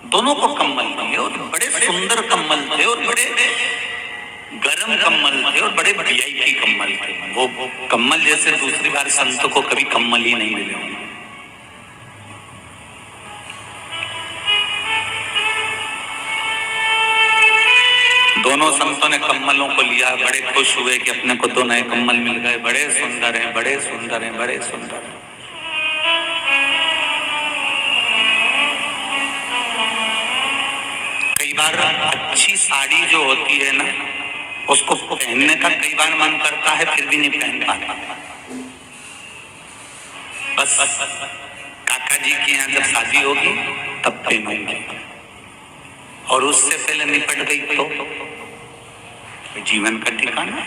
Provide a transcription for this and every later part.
दोनों को कम्बल दिए और बड़े सुंदर कम्बल थे और बड़े गरम कम्बल थे और बड़े वीआईपी कम्बल थे। वो कम्बल जैसे दूसरी बार संतों को कभी कम्बल ही नहीं मिले होंगे। दोनों संतों ने कम्बलों को लिया, बड़े खुश हुए कि अपने को 2 नए कम्बल मिल गए। बड़े सुंदर हैं, बड़े सुंदर हैं, बड़े सुंदर हैं। कई बार अच्छी साड़ी जो होती है ना, उसको पहनने का कई बार मन करता है, फिर भी नहीं पहन पाता। बस काका जी के यहाँ जब शादी होगी तब पहनूंगी, और उससे पहले निपट गई तो जीवन का ठिकाना।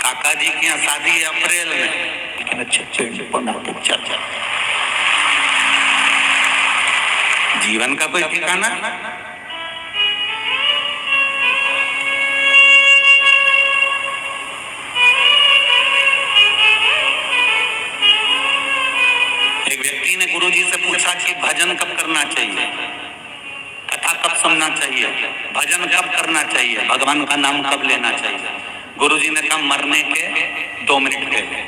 काका जी के यहाँ शादी है अप्रैल में, लेकिन अच्छे जीवन का कोई ठिकाना। एक व्यक्ति ने गुरुजी से पूछा कि भजन कब करना चाहिए, कथा कब सुनना चाहिए, भजन कब करना चाहिए, भगवान का नाम कब लेना चाहिए। गुरुजी ने कहा मरने के 2 मिनट पहले।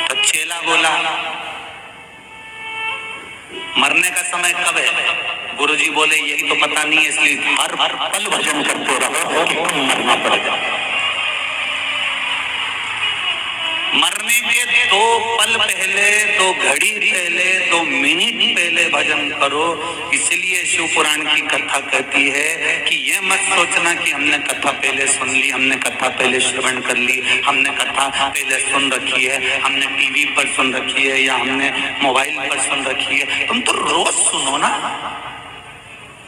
तो चेला बोला मरने का समय कब है? गुरुजी बोले यही तो पता नहीं है, इसलिए हर पल भजन करते रहो कि मरना पड़ेगा। मरने के 2 पल पहले, 2 घड़ी पहले, 2 मिनट पहले भजन करो। इसलिए शिव पुराण की कथा कहती है कि ये मत सोचना कि हमने कथा पहले सुन ली, हमने कथा पहले श्रवण कर ली, हमने कथा पहले सुन रखी है, हमने टीवी पर सुन रखी है या हमने मोबाइल पर सुन रखी है। तुम तो रोज सुनो ना।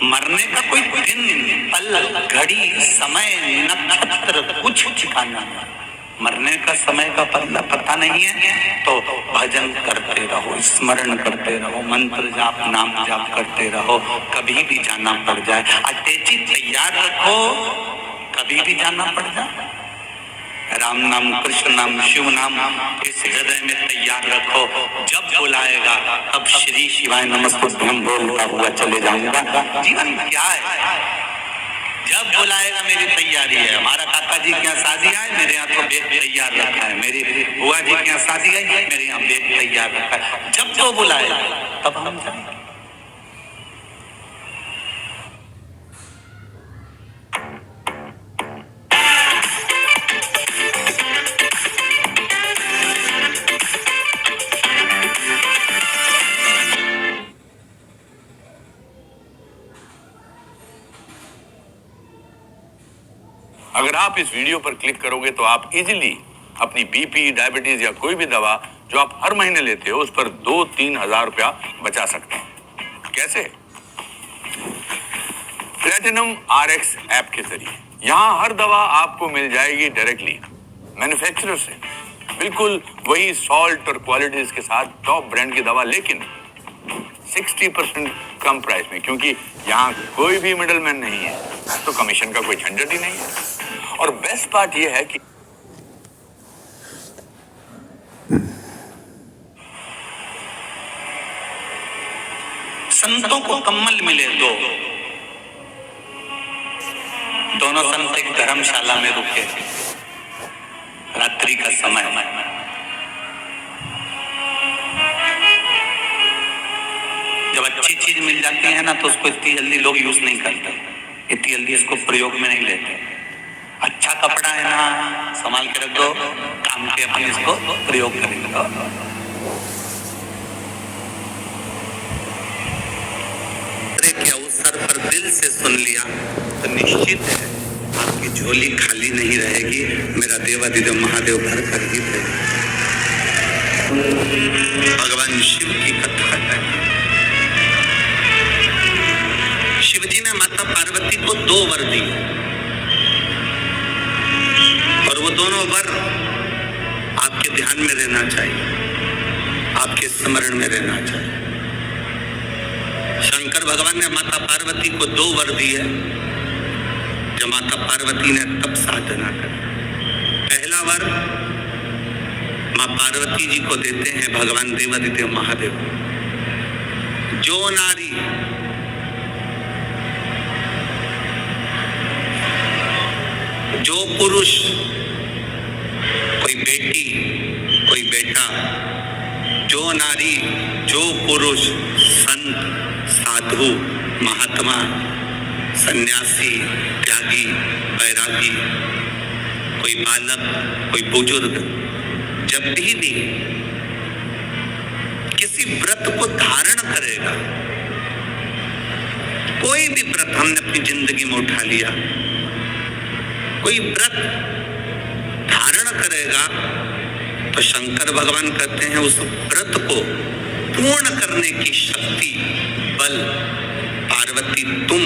मरने का कोई दिन, पल, घड़ी, समय, नक्षत्र कुछ ठिकाना नहीं। मरने का समय का पता नहीं है तो भजन करते रहो, स्मरण करते रहो, मंत्र जाप, नाम जाप करते रहो। कभी भी जाना पड़ जाए अटैची तैयार रखो, कभी भी जाना पड़ जाए। राम नाम, कृष्ण नाम, शिव नाम इस हृदय में तैयार रखो। जब बुलाएगा तब श्री शिवाय नमस्तुभ्यं बोलता हुआ चले जाऊंगा। जीवन क्या है? जब बुलाएगा मेरी तैयारी है। हमारा काका जी के यहाँ शादी है, मेरे यहाँ तो बैग तैयार रखा है। मेरी बुआ जी के यहाँ शादी है, मेरे यहाँ बैग तैयार रखा है। जब जो बुलाएगा तब हम जाएंगे। अगर आप इस वीडियो पर क्लिक करोगे तो आप इजीली अपनी बीपी, डायबिटीज या कोई भी दवा जो आप हर महीने लेते हो उस पर 2-3 हजार रुपया बचा सकते हैं। कैसे? प्लेटिनम RX ऐप के जरिए। यहाँ हर दवा आपको मिल जाएगी डायरेक्टली मैन्युफैक्चरर से, बिल्कुल वही सॉल्ट और क्वालिटीज के साथ टॉप ब्रांड की दवा, लेकिन 60% कम प्राइस में, क्योंकि यहाँ कोई भी मिडलमैन नहीं है, तो कमीशन का कोई झंझट ही नहीं है। और बेस्ट पार्ट यह है कि संतों को कम्बल मिले। दोनों संत एक धर्मशाला में रुके, रात्रि का समय। जब अच्छी चीज मिल जाती है ना तो उसको इतनी जल्दी लोग यूज नहीं करते, इतनी जल्दी इसको प्रयोग में नहीं लेते। अच्छा कपड़ा है ना, संभाल के रख दो, काम के अपन इसको प्रयोग करेंगे। के अवसर पर दिल से सुन लिया तो निश्चित है आपकी झोली खाली नहीं रहेगी। मेरा देवादिदेव महादेव भर कर ही देगा। भगवान शिव की कथा है। शिव जी ने माता पार्वती को 2 वर दिए और वो दोनों वर आपके ध्यान में रहना चाहिए, आपके स्मरण में रहना चाहिए। शंकर भगवान ने माता पार्वती को 2 वर दिए जब माता पार्वती ने तप साधना करी। पहला वर माँ पार्वती जी को देते हैं भगवान देवादिदेव महादेव। जो नारी जो पुरुष, कोई बेटी कोई बेटा, जो नारी जो पुरुष, संत साधु महात्मा सन्यासी त्यागी बैरागी, कोई बालक कोई बुजुर्ग, जब भी किसी व्रत को धारण करेगा, कोई भी व्रत हमने अपनी जिंदगी में उठा लिया, कोई व्रत धारण करेगा तो शंकर भगवान कहते हैं उस व्रत को पूर्ण करने की शक्ति बल पार्वती तुम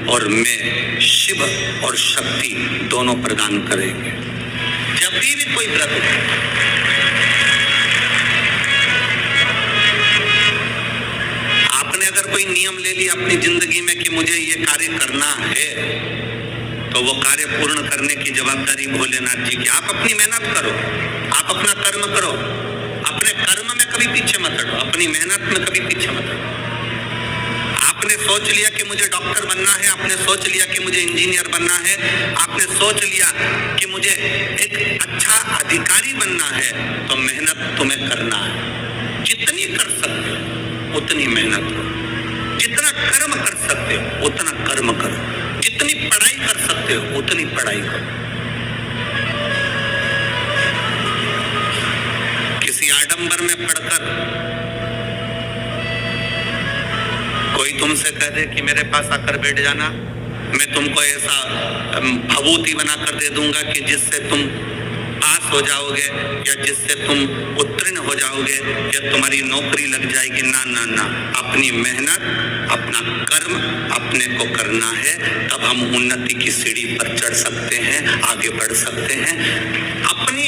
और मैं शिव और शक्ति दोनों प्रदान करेंगे। जब भी कोई व्रत आपने अगर कोई नियम ले लिया अपनी जिंदगी में कि मुझे ये कार्य करना है, तो वो कार्य पूर्ण करने की जवाबदारी भोलेनाथ जी की। आप अपनी मेहनत करो, आप अपना कर्म करो, अपने कर्म में कभी पीछे मत हटो, अपनी मेहनत में कभी पीछे मत हटो। आपने सोच लिया कि मुझे डॉक्टर बनना है, आपने सोच लिया कि मुझे इंजीनियर बनना है, आपने सोच लिया कि मुझे एक अच्छा अधिकारी बनना है, तो मेहनत तुम्हें करना है। जितनी कर सकते हो उतनी मेहनत करो, जितना कर्म कर सकते हो उतना कर्म करो, जितनी पढ़ाई कर सकते हो उतनी पढ़ाई करो। किसी आडंबर में पढ़कर कोई तुमसे कह दे कि मेरे पास आकर बैठ जाना, मैं तुमको ऐसा भभूति बनाकर दे दूंगा कि जिससे तुम पास हो जाओगे या जिससे तुम उत्तीर्ण हो जाओगे या तुम्हारी नौकरी लग जाएगी, ना ना ना, अपनी मेहनत अपना कर्म अपने को करना है, तब हम उन्नति की सीढ़ी पर चढ़ सकते हैं, आगे बढ़ सकते हैं। अपनी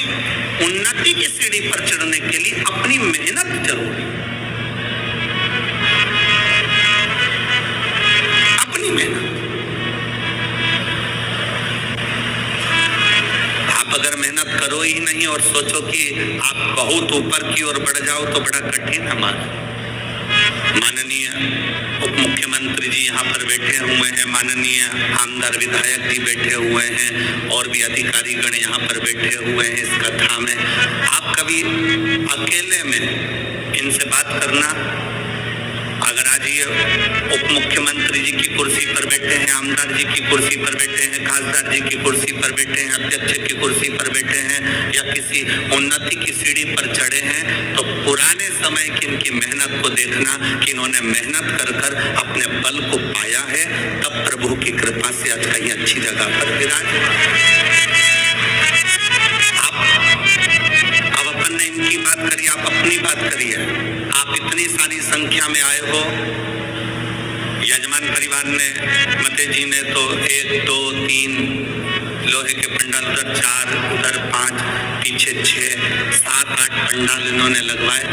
उन्नति की सीढ़ी पर चढ़ने के लिए अपनी मेहनत जरूरी, अपनी मेहनत। अगर मेहनत करो ही नहीं और सोचो कि आप बहुत ऊपर की ओर बढ़ जाओ तो बड़ा कठिन है। माननीय उप मुख्यमंत्री जी यहाँ पर बैठे हुए हैं, माननीय आमदार विधायक जी बैठे हुए हैं और भी अधिकारी गण यहाँ पर बैठे हुए हैं इस कथा में। आप कभी अकेले में इनसे बात करना, अगर आज ये उप मुख्यमंत्री जी की कुर्सी पर बैठे हैं, आमदार जी की कुर्सी पर बैठे हैं, खासदार जी की कुर्सी पर बैठे हैं, अध्यक्ष की कुर्सी पर बैठे हैं या किसी उन्नति की सीढ़ी पर चढ़े हैं, तो पुराने समय की इनकी मेहनत को देखना कि इन्होंने मेहनत कर कर अपने बल को पाया है, तब प्रभु की कृपा से आज कहीं अच्छी जगह पर विराज। अब अपन ने इनकी बात करी, आप अपनी बात करिए। आप इतनी सारी संख्या में आए हो, यजमान परिवार ने मते जी ने तो 1 2 3 लोहे के पंडाल, उधर 4 उधर 5 पीछे 6 7 8 पंडाल इन्होंने लगवाए।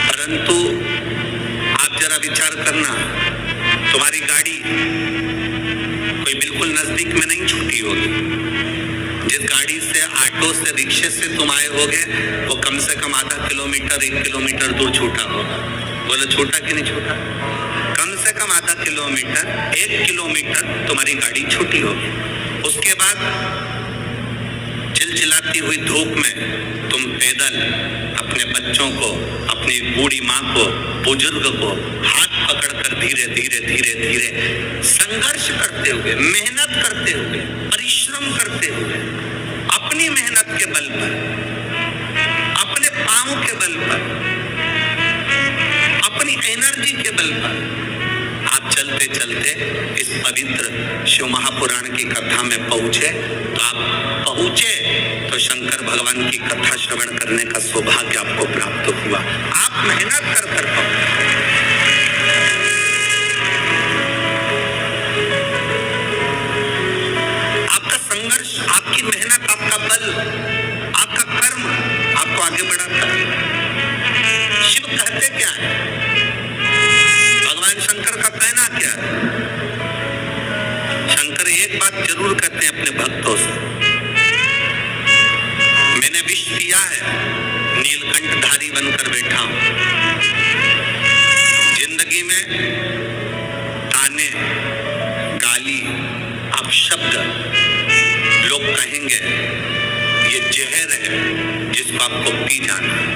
परंतु आप जरा विचार करना, तुम्हारी गाड़ी कोई बिल्कुल नजदीक में नहीं छूटी होगी। जिस गाड़ी से, ऑटो से, रिक्शे से तुम आए होगे वो कम से कम आधा किलोमीटर 1 किलोमीटर दूर छूटा होगा। बोलो छूटा कि नहीं छूटा? कम से कम आधा किलोमीटर 1 किलोमीटर तुम्हारी गाड़ी छूटी होगी। उसके बाद चिलचिलाती हुई धूप में तुम पैदल अपने बच्चों को, अपनी बूढ़ी माँ को, बुजुर्ग को हाथ पकड़कर धीरे धीरे धीरे धीरे संघर्ष करते हुए, मेहनत करते हुए, परिश्रम करते हुए, अपनी मेहनत के बल पर, अपने पांव के बल पर, अपनी एनर्जी के बल पर आप चलते चलते इस पवित्र शिव महापुराण की कथा में पहुंचे। तो आप पहुंचे तो शंकर भगवान की कथा श्रवण करने का सौभाग्य आपको प्राप्त हुआ। आप मेहनत कर कर पहुंचे। आपका संघर्ष, आपकी मेहनत, आपका बल, आपका कर्म आपको आगे बढ़ाता है। शिव कहते क्या है? भगवान शंकर का कहना क्या है? शंकर एक बात जरूर कहते हैं अपने भक्तों से, मैंने विष पिया है बनकर बैठा हूं। जिंदगी में ताने, गाली, अपशब्द लोग कहेंगे, ये जहर है जिसको आपको पी जाना है,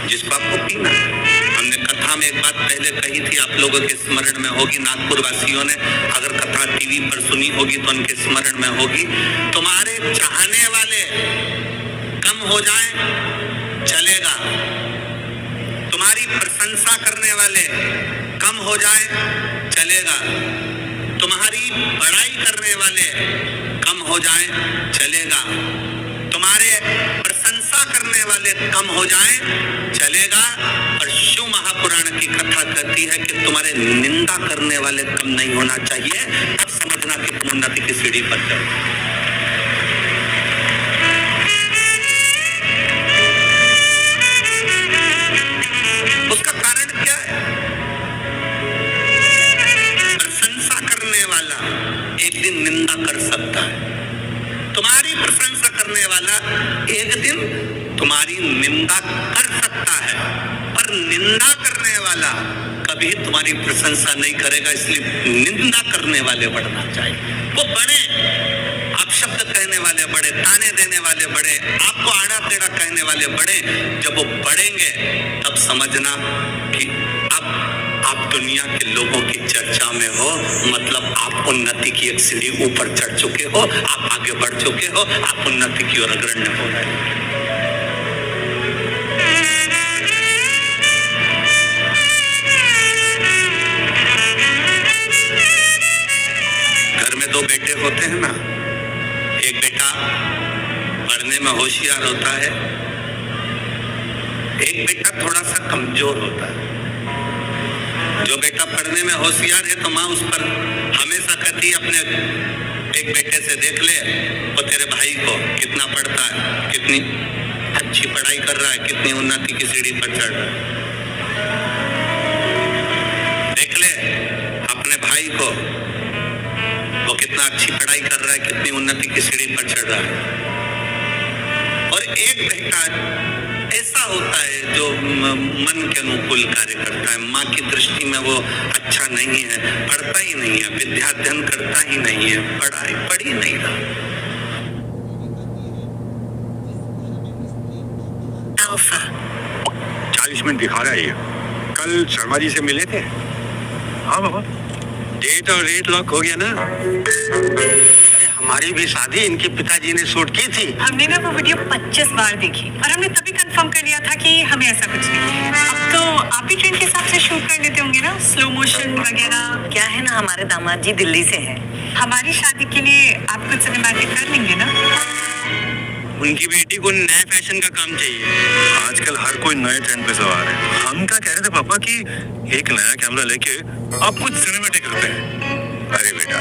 जिसको आपको पीना है। हमने कथा में एक बात पहले कही थी, आप लोगों के स्मरण में होगी, नागपुर वासियों ने अगर कथा टीवी पर सुनी होगी तो उनके स्मरण में होगी। तुम्हारे चाहने वाले कम हो जाएं चलेगा, तुम्हारी प्रशंसा करने वाले कम हो जाएं चलेगा, तुम्हारी बड़ाई करने वाले कम हो जाएं चलेगा, तुम्हारे प्रशंसा करने वाले कम हो जाएं चलेगा। और शिव महापुराण की कथा कहती है कि तुम्हारे निंदा करने वाले कम नहीं होना चाहिए, तब समझना कि तुम उन्नति की सीढ़ी पर चढ़ो। उसका कारण क्या है? प्रशंसा करने वाला एक दिन निंदा कर सकता है, तुम्हारी प्रशंसा करने वाला एक दिन तुम्हारी निंदा कर सकता है, पर निंदा करने वाला कभी तुम्हारी प्रशंसा नहीं करेगा। इसलिए निंदा करने वाले बढ़ना चाहिए, वो बड़े, आप शब्द कहने वाले बड़े, ताने देने वाले बड़े, आपको आड़ा टेढ़ा कहने वाले बड़े, जब वो बढ़ेंगे तब समझना कि अब आप दुनिया के लोगों की चर्चा में हो, मतलब आप उन्नति की एक सीढ़ी ऊपर चढ़ चुके हो, आप आगे बढ़ चुके हो, आप उन्नति की ओर अग्रणी हो रहे हो। घर में दो बेटे होते हैं ना, एक बेटा पढ़ने में होशियार होता है, एक बेटा थोड़ा सा कमजोर होता है। जो बेटा पढ़ने में होशियार है तो माँ उस पर हमेशा कहती है, अपने एक बेटे से देख ले वो तेरे भाई को कितना पढ़ता है, कितनी अच्छी पढ़ाई कर रहा है, कितनी उन्नति की सीढ़ी पर चढ़ रहा है। देख ले अपने भाई को, वो कितना अच्छी पढ़ाई कर रहा है, कितनी उन्नति की सीढ़ी पर चढ़ रहा है। और एक बेटा ऐसा होता है जो मन के अनुकूल कार्य करता है, माँ की दृष्टि में वो अच्छा नहीं है, पढ़ता ही नहीं है, विद्याध्ययन करता ही नहीं है, पढ़ ही नहीं रहा। अल्फा 40 मिनट दिखा रहा है ये। कल शर्मा जी से मिले थे? हाँ बाबा, डेट और रेट लॉक हो गया ना। हमारी भी शादी इनके पिताजी ने शूट की थी। हमने ना वो वीडियो 25 बार देखी और हमने तभी कंफर्म कर लिया था कि हमें ऐसा कुछ नहीं। अब तो आप भी ट्रेंड के हिसाब से शूट कर लेते होंगे ना, स्लो मोशन वगैरह। क्या है ना, हमारे दामाद जी दिल्ली से हैं। हमारी शादी के लिए आप कुछ सिनेमैटिक कर लेंगे ना? उनकी बेटी को नए फैशन का काम चाहिए। आजकल हर कोई नए ट्रेंड पे सवार है। हम क्या कह रहे थे पापा कि एक नया कैमरा लेके आप कुछ सिनेमैटिक करते हैं। अरे बेटा,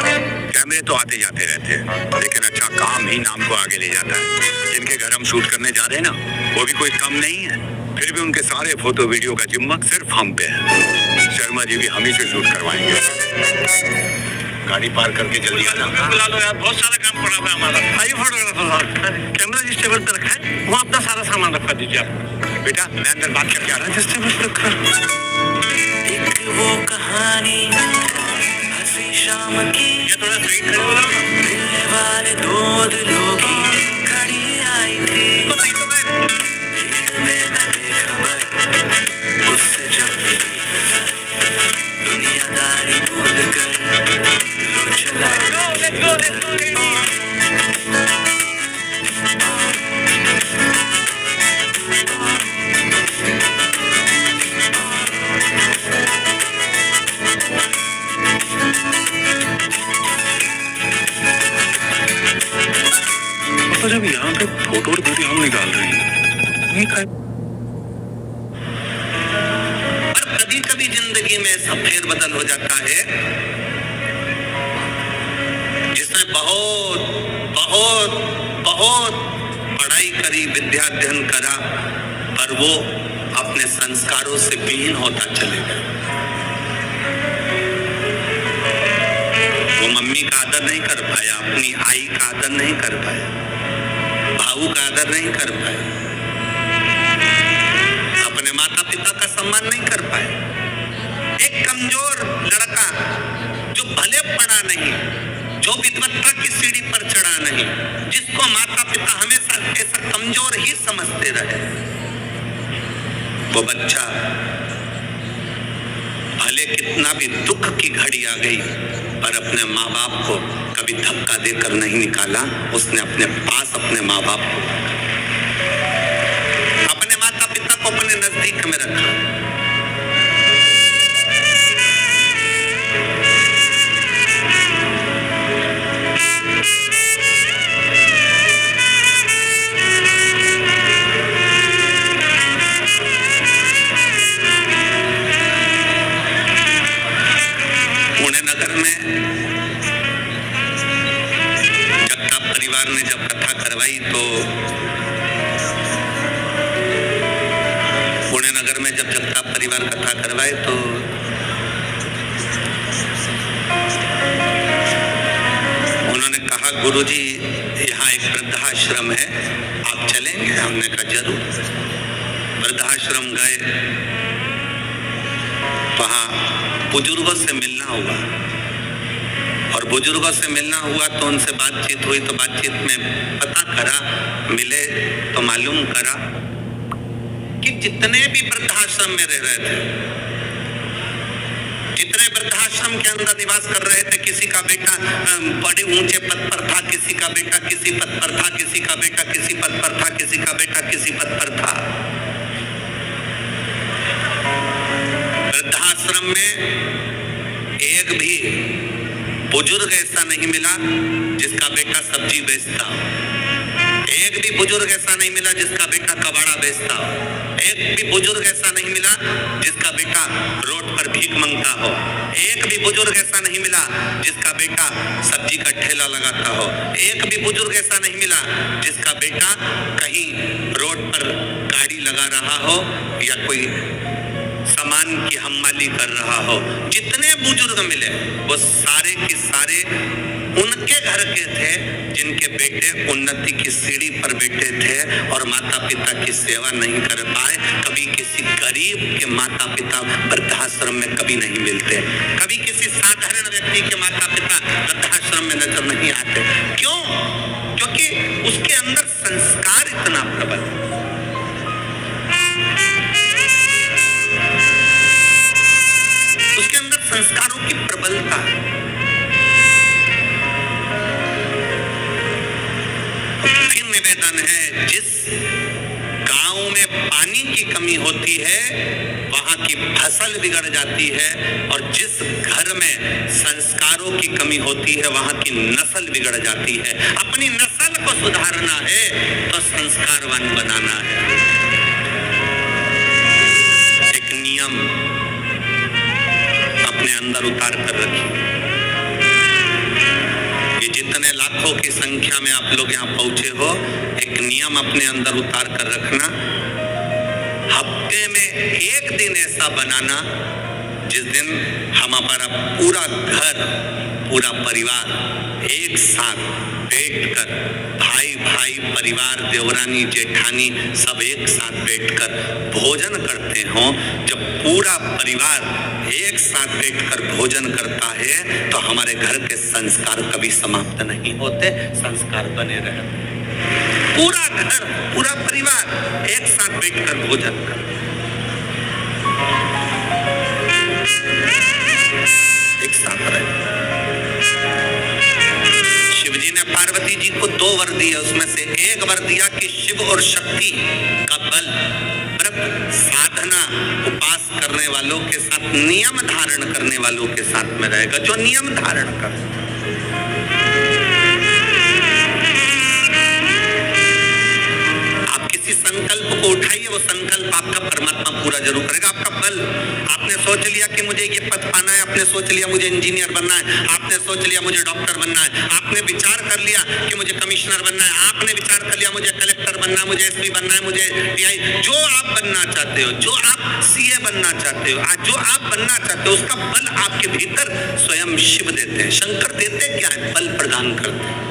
कैमरे तो आते जाते रहते हैं, लेकिन अच्छा काम ही नाम को आगे ले जाता है। जिनके घर हम शूट करने जा रहे हैं ना, वो भी कोई कम नहीं है, फिर भी उनके सारे फोटो वीडियो का जिम्मा सिर्फ हम पे है। शर्मा जी भी हम ही से शूट करवाएंगे। गाड़ी पार करके जल्दी आना। बुला लो यार, बहुत सारा काम पड़ा हुआ है हमारा। आइए फोटोग्राफर साहब, कैमरा जिस टेबल पे रखा है वहाँ अपना सारा सामान रखवा दीजिए आप। बेटा मैं अंदर बात करके आ रहा हूँ, जिस टेबल पे रखा। एक वो कहानी हंसी शाम की, ये थोड़ा सही खड़े हो रहा है। मिलने वाले दो दिलों की घड़ी आई थी। तो सही तो मैं भीड़ में न बेखबर उससे जब मिली नजर, दुनियादारी भूल कर लो चला। let's go, let's go, let's go। तो जब यहाँ पे फोटो और वीडियो हम निकाल रहे हैं, नहीं था। पर कभी कभी जिंदगी में ऐसा फेरबदल हो जाता है जिसने बहुत बहुत बहुत पढ़ाई करी, विद्याध्ययन करा, पर वो अपने संस्कारों से विहीन होता चले गया। वो मम्मी का आदर नहीं कर पाया, अपनी आई का आदर नहीं कर पाया, भाऊ का आदर नहीं कर पाया, सम्मान नहीं कर पाए। एक कमजोर लड़का जो भले पढ़ा नहीं, जो विद्वत्ता की सीढ़ी पर चढ़ा नहीं, जिसको माता पिता हमेशा ऐसा कमजोर ही समझते रहे, वो बच्चा भले कितना भी दुख की घड़ी आ गई पर अपने माँ बाप को कभी धक्का देकर नहीं निकाला। उसने अपने पास अपने माँ बाप को, अपने माता पिता को अपने नजदीक में रखा। पुणे नगर में जगताप परिवार ने जब कथा करवाई तो पुणे नगर में जब जगताप परिवार कथा करवाए तो उन्होंने कहा, गुरुजी यहाँ एक वृद्धाश्रम है, आप चलेंगे? हमने कहा जरूर। वृद्धाश्रम गए, वहां बुजुर्गों से मिलना हुआ और बुजुर्गों से मिलना हुआ तो उनसे बातचीत हुई। तो बातचीत में पता करा, मिले तो मालूम करा कि जितने भी वृद्धाश्रम में रह रहे थे, जितने वृद्धाश्रम के अंदर निवास कर रहे थे, किसी का बेटा बड़े ऊंचे पद पर था, किसी का बेटा किसी पद पर था, किसी का बेटा किसी पद पर था, किसी का बेटा किसी पद पर था। वृद्धाश्रम में एक भी बुजुर्ग ऐसा नहीं मिला जिसका बेटा सब्जी बेचता हो, एक भी बुजुर्ग ऐसा नहीं मिला जिसका बेटा कबाड़ा बेचता हो, एक भी बुजुर्ग ऐसा नहीं मिला जिसका बेटा रोड पर भीख मांगता हो, एक भी बुजुर्ग ऐसा नहीं मिला जिसका बेटा सब्जी का ठेला लगाता हो, एक भी बुजुर्ग ऐसा नहीं मिला जिसका बेटा कहीं रोड पर गाड़ी लगा रहा हो या कोई सामान की हम्माली कर रहा हो। जितने बुजुर्ग मिले वो सारे के सारे उनके घर के थे जिनके बेटे उन्नति की सीढ़ी पर बैठे थे और माता पिता की सेवा नहीं कर पाए। कभी किसी गरीब के माता पिता वृद्धाश्रम में कभी नहीं मिलते, कभी किसी साधारण व्यक्ति के माता पिता वृद्धाश्रम में नजर नहीं आते। क्यों? क्योंकि उसके अंदर संस्कार इतना प्रबल, उसके अंदर संस्कारों की प्रबलता। फिर निवेदन है, जिस गांव में पानी की कमी होती है वहां की फसल बिगड़ जाती है और जिस घर में संस्कारों की कमी होती है वहां की नस्ल बिगड़ जाती है। अपनी नस्ल को सुधारना है तो संस्कारवान बनाना है। एक नियम अपने अंदर उतार कर रखिए। ये जितने लाखों की संख्या में आप लोग यहाँ पहुंचे हो, एक नियम अपने अंदर उतार कर रखना। हफ्ते में एक दिन ऐसा बनाना जिस दिन हमारा पूरा घर, पूरा परिवार एक साथ बैठकर, भाई भाई, परिवार, देवरानी, जेठानी सब एक साथ बैठकर भोजन करते हो। जब पूरा परिवार एक साथ बैठकर भोजन करता है तो हमारे घर के संस्कार कभी समाप्त नहीं होते, संस्कार बने रहते। पूरा घर, पूरा परिवार एक साथ बैठकर भोजन कर, एक साथ रहे। शिवजी ने पार्वती जी को 2 वर दिए, उसमें से एक वर दिया कि शिव और शक्ति का बल व्रत, साधना, उपास करने वालों के साथ, नियम धारण करने वालों के साथ में रहेगा, जो नियम धारण कर। आप किसी संकल्प को उठाइए, वो संकल्प आपका परमात्मा पूरा जरूर करेगा। आपका बल, आपने सोच लिया कि मुझे ये पद पाना है, आपने सोच लिया मुझे इंजीनियर बनना है, आपने सोच लिया मुझे डॉक्टर बनना है, आपने विचार कर लिया कि मुझे कमिश्नर बनना है, आपने विचार कर लिया मुझे कलेक्टर बनना है, मुझे एसपी बनना है, मुझे टीआई, जो आप बनना चाहते हो, जो आप सीए बनना चाहते हो, आज जो आप बनना चाहते हो उसका बल आपके भीतर स्वयं शिव देते हैं। शंकर देते क्या है? बल प्रदान करते हैं।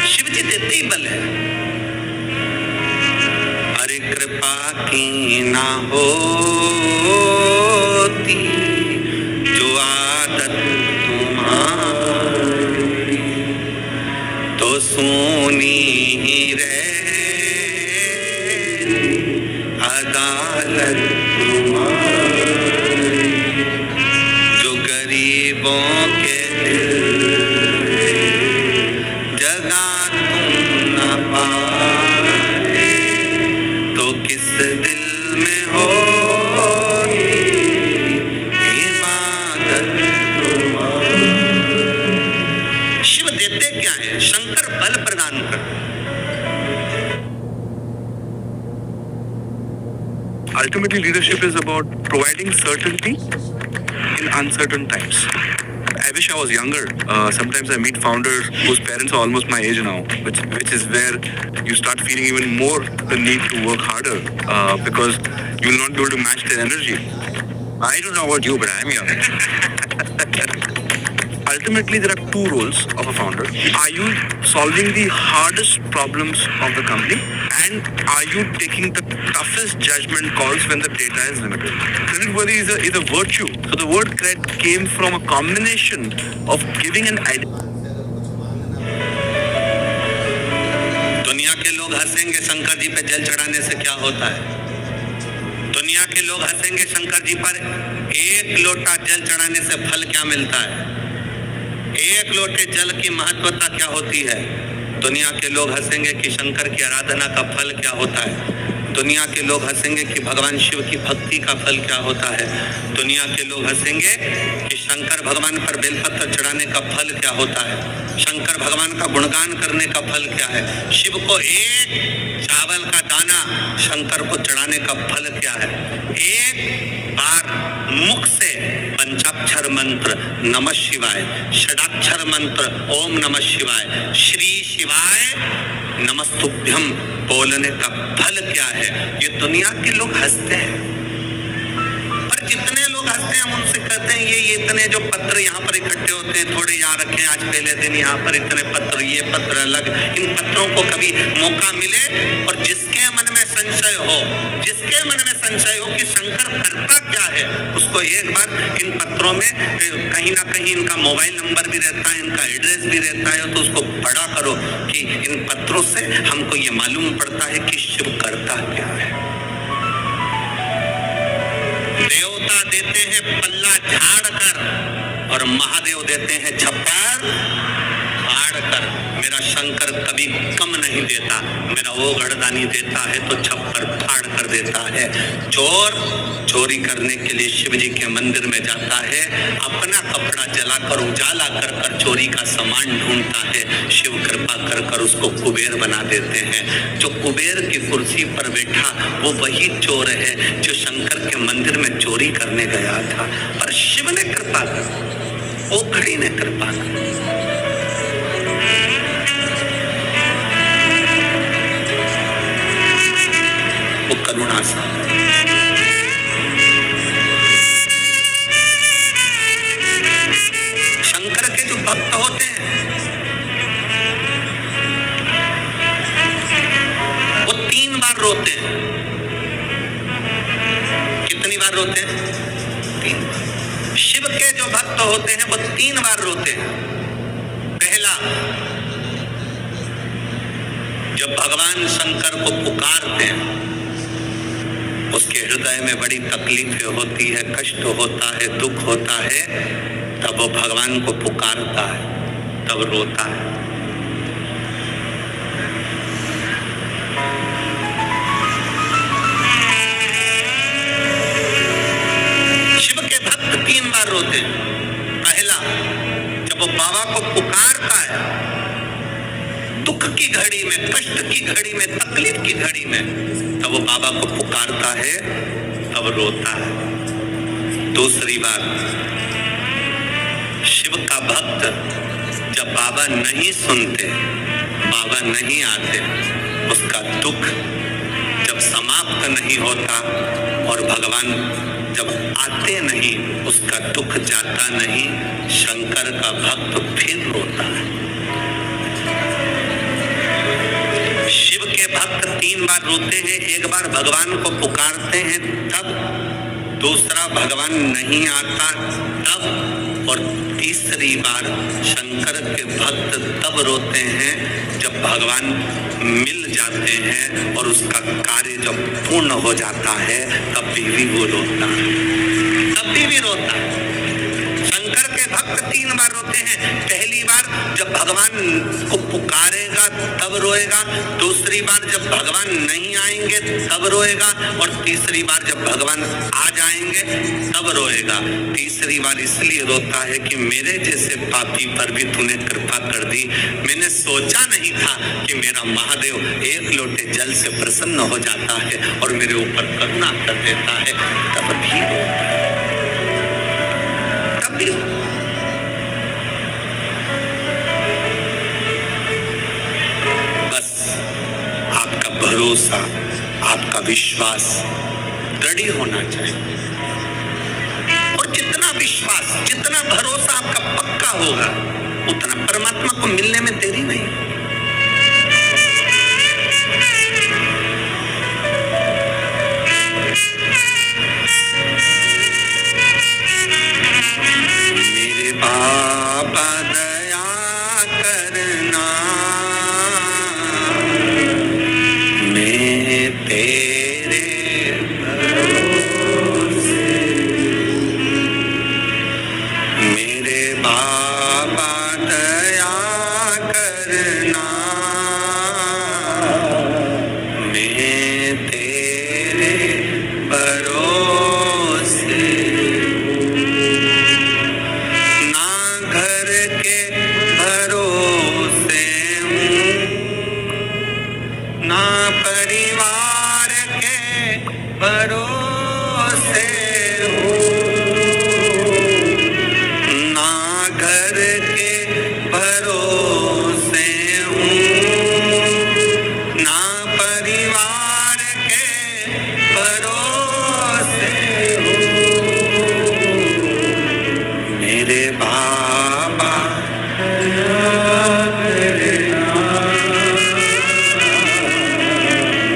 शिव जी देते ही होती जो आदत तुम्हारी, तो सोनी ही रहे अदालत तुम्हारी, जो गरीबों के दिल जगा तुम न पाए, तो किस दिल में होती इबादत तुम्हारी। शिव देते क्या है? शंकर बल प्रदान करते। Ultimately, leadership is about providing certainty in uncertain times. I wish I was younger. Sometimes I meet founders whose parents are almost my age now, which is where you start feeling even more the need to work harder because you will not be able to match their energy. I don't know about you, but I'm young. Ultimately, there are two roles of a founder. Are you solving the hardest problems of the company? And are you taking the toughest judgment calls when the data is limited? Creditworthy is a virtue. So the word cred came from a combination of giving an idea. दुनिया के लोग हंसेंगे शंकर जी पे जल चढ़ाने से क्या होता है। दुनिया के लोग हंसेंगे शंकर जी पर एक लोटा जल चढ़ाने से फल क्या मिलता है। एक लोटे जल की महत्वता क्या होती है। दुनिया के लोग हंसेंगे कि शंकर की आराधना का फल क्या होता है। दुनिया के लोग हंसेंगे कि भगवान शिव की भक्ति का फल क्या होता है। दुनिया के लोग हंसेंगे कि शंकर भगवान पर बेलपत्र चढ़ाने का फल क्या होता है। शंकर भगवान का गुणगान करने का फल क्या है। शिव को एक चावल का दाना शंकर को चढ़ाने का फल क्या है। एक बार मुख से पंचाक्षर मंत्र नमः शिवाय, षडाक्षर मंत्र ओम नमः शिवाय, श्री शिवाय नमस्तुभ्यम बोलने का फल क्या है। ये दुनिया के लोग हंसते हैं, पर जितने लोग हंसते हैं हम उनसे कहते हैं ये इतने जो पत्र यहाँ पर इकट्ठे होते हैं थोड़े याद रखें, आज पहले दिन यहाँ पर इतने पत्र, ये पत्र अलग। इन पत्रों को कभी मौका मिले और जिसके मन में संशय हो, जिसके मन में संशय हो कि शंकर करता क्या है, उसको एक बार इन पत्रों में कहीं ना कहीं इनका मोबाइल नंबर भी रहता है, इनका एड्रेस भी रहता है, तो उसको पढ़ा करो कि इन पत्रों से हमको ये मालूम पड़ता है कि शिव करता क्या है। देवता देते हैं पल्ला झाड़ कर और महादेव देते हैं छप्पर फाड़ कर। मेरा शंकर कभी कम नहीं देता, मेरा वो गढ़दानी देता है तो छप्पर फाड़ कर देता है। चोर चोरी करने के लिए शिव जी के मंदिर में जाता है, अपना कपड़ा जलाकर उजाला कर कर चोरी का सामान ढूंढता है। शिव कृपा कर कर उसको कुबेर बना देते हैं। जो कुबेर की कुर्सी पर बैठा वो वही चोर है जो शंकर के मंदिर में चोरी करने गया था। और शिव ने कृपा कर, ओखड़ी ने कृपा कर। वो करुणा सा शंकर के जो भक्त होते हैं वो 3 बार रोते हैं। कितनी बार रोते हैं? 3 बार। शिव के जो भक्त होते हैं वो 3 बार रोते हैं। पहला, जब भगवान शंकर को पुकारते हैं उसके हृदय में बड़ी तकलीफें होती है, कष्ट होता है, दुख होता है, तब वो भगवान को पुकारता है, तब रोता है। शिव के भक्त 3 बार रोते हैं। पहला, जब वो बाबा को पुकारता है दुख की घड़ी में, कष्ट की घड़ी में, तकलीफ की घड़ी में, तब वो बाबा को पुकारता है, तब रोता है। दूसरी बात, शिव का भक्त जब बाबा नहीं सुनते, बाबा नहीं आते, उसका दुख जब समाप्त नहीं होता और भगवान जब आते नहीं, उसका दुख जाता नहीं, शंकर का भक्त फिर रोता है। शिव के भक्त 3 बार रोते हैं, एक बार भगवान को पुकारते हैं तब, दूसरा भगवान नहीं आता तब, और तीसरी बार शंकर के भक्त तब रोते हैं जब भगवान मिल जाते हैं और उसका कार्य जब पूर्ण हो जाता है, तब भी वो रोता है, तब भी रोता है। शंकर के भक्त 3 बार रोते हैं। पहली बार जब भगवान को पुकारेगा तब रोएगा, दूसरी बार जब भगवान नहीं आएंगे तब रोएगा, और तीसरी बार जब भगवान आ जाएंगे तब रोएगा। तीसरी बार इसलिए रोता है कि मेरे जैसे पापी पर भी तूने कृपा कर दी। मैंने सोचा नहीं था कि मेरा महादेव एक लोटे जल से प्रसन्न हो जाता है और मेरे ऊपर करुणा कर देता है, तब भी रोता है, तब भी। बस आपका भरोसा, आपका विश्वास दृढ़ होना चाहिए, और जितना विश्वास, जितना भरोसा आपका पक्का होगा, उतना परमात्मा को मिलने में देरी नहीं। मेरे बाबा दया करना, मैं तेरे भरोसे, मेरे बाबा दया करना, मैं तेरे भरोसे। ना घर के भरोसे हूँ, ना परिवार के भरोसे हूँ, ना घर के भरोसे हूँ, ना परिवार के भरोसे हूँ। मेरे बाबा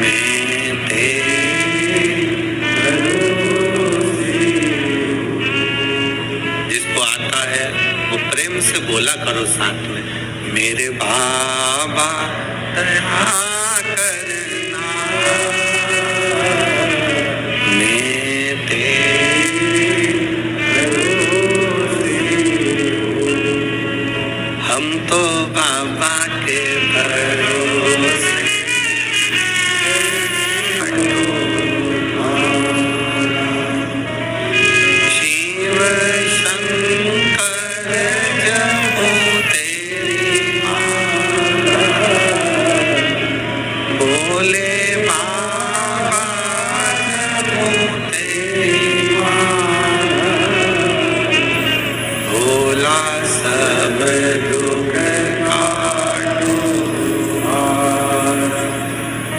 मैं तेरे भरोसे। जिसको आता है वो प्रेम से बोला करो साथ में, मेरे बाबा दया करना, मैं तेरे भरोसे। हम तो बाबा के भरोसे, शिव शंकर जपो तेरी माला, भोले बाबा जपो तेरी माला, भोला सब दुख काटो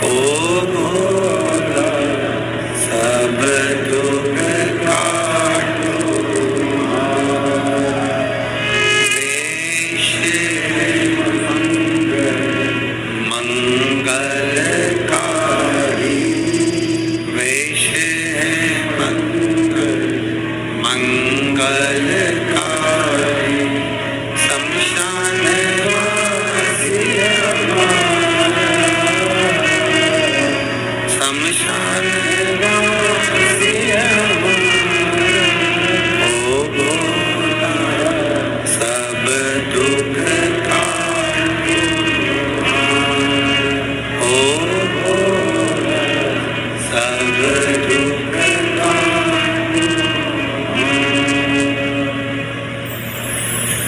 ओ भोला सब दुख काटो। वेश मंगलकारी, वेश है मंगलकारी, शमशान वासी हमारा, शमशान वासी हमारा, ओ भोला सब दुख काटो, ओ भोला सब दुख काटो।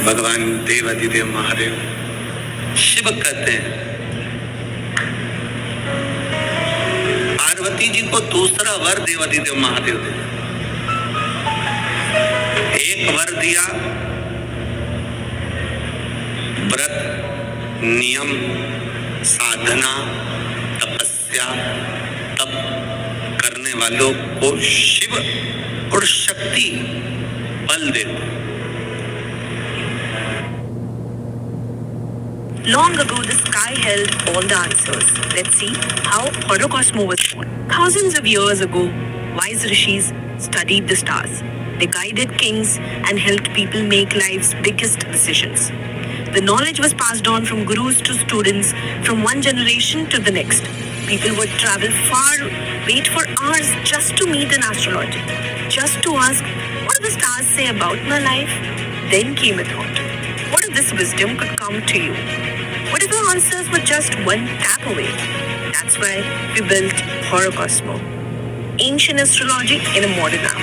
भगवान देवाधिदेव महादेव शिव कहते हैं, पार्वती जी को दूसरा वर देवाधिदेव महादेव दे। एक वर दिया व्रत, नियम, साधना, तपस्या, तप करने वालों को शिव और शक्ति बल देते। Long ago, the sky held all the answers. Let's see how Horocosmo was born. Thousands of years ago, wise rishis studied the stars. They guided kings and helped people make life's biggest decisions. The knowledge was passed on from gurus to students, from one generation to the next. People would travel far, wait for hours just to meet an astrologer, just to ask, what do the stars say about my life? Then came a thought. What if this wisdom could come to you? What if the answers were just one tap away? That's why we built Horocosmo. Ancient astrology in a modern app.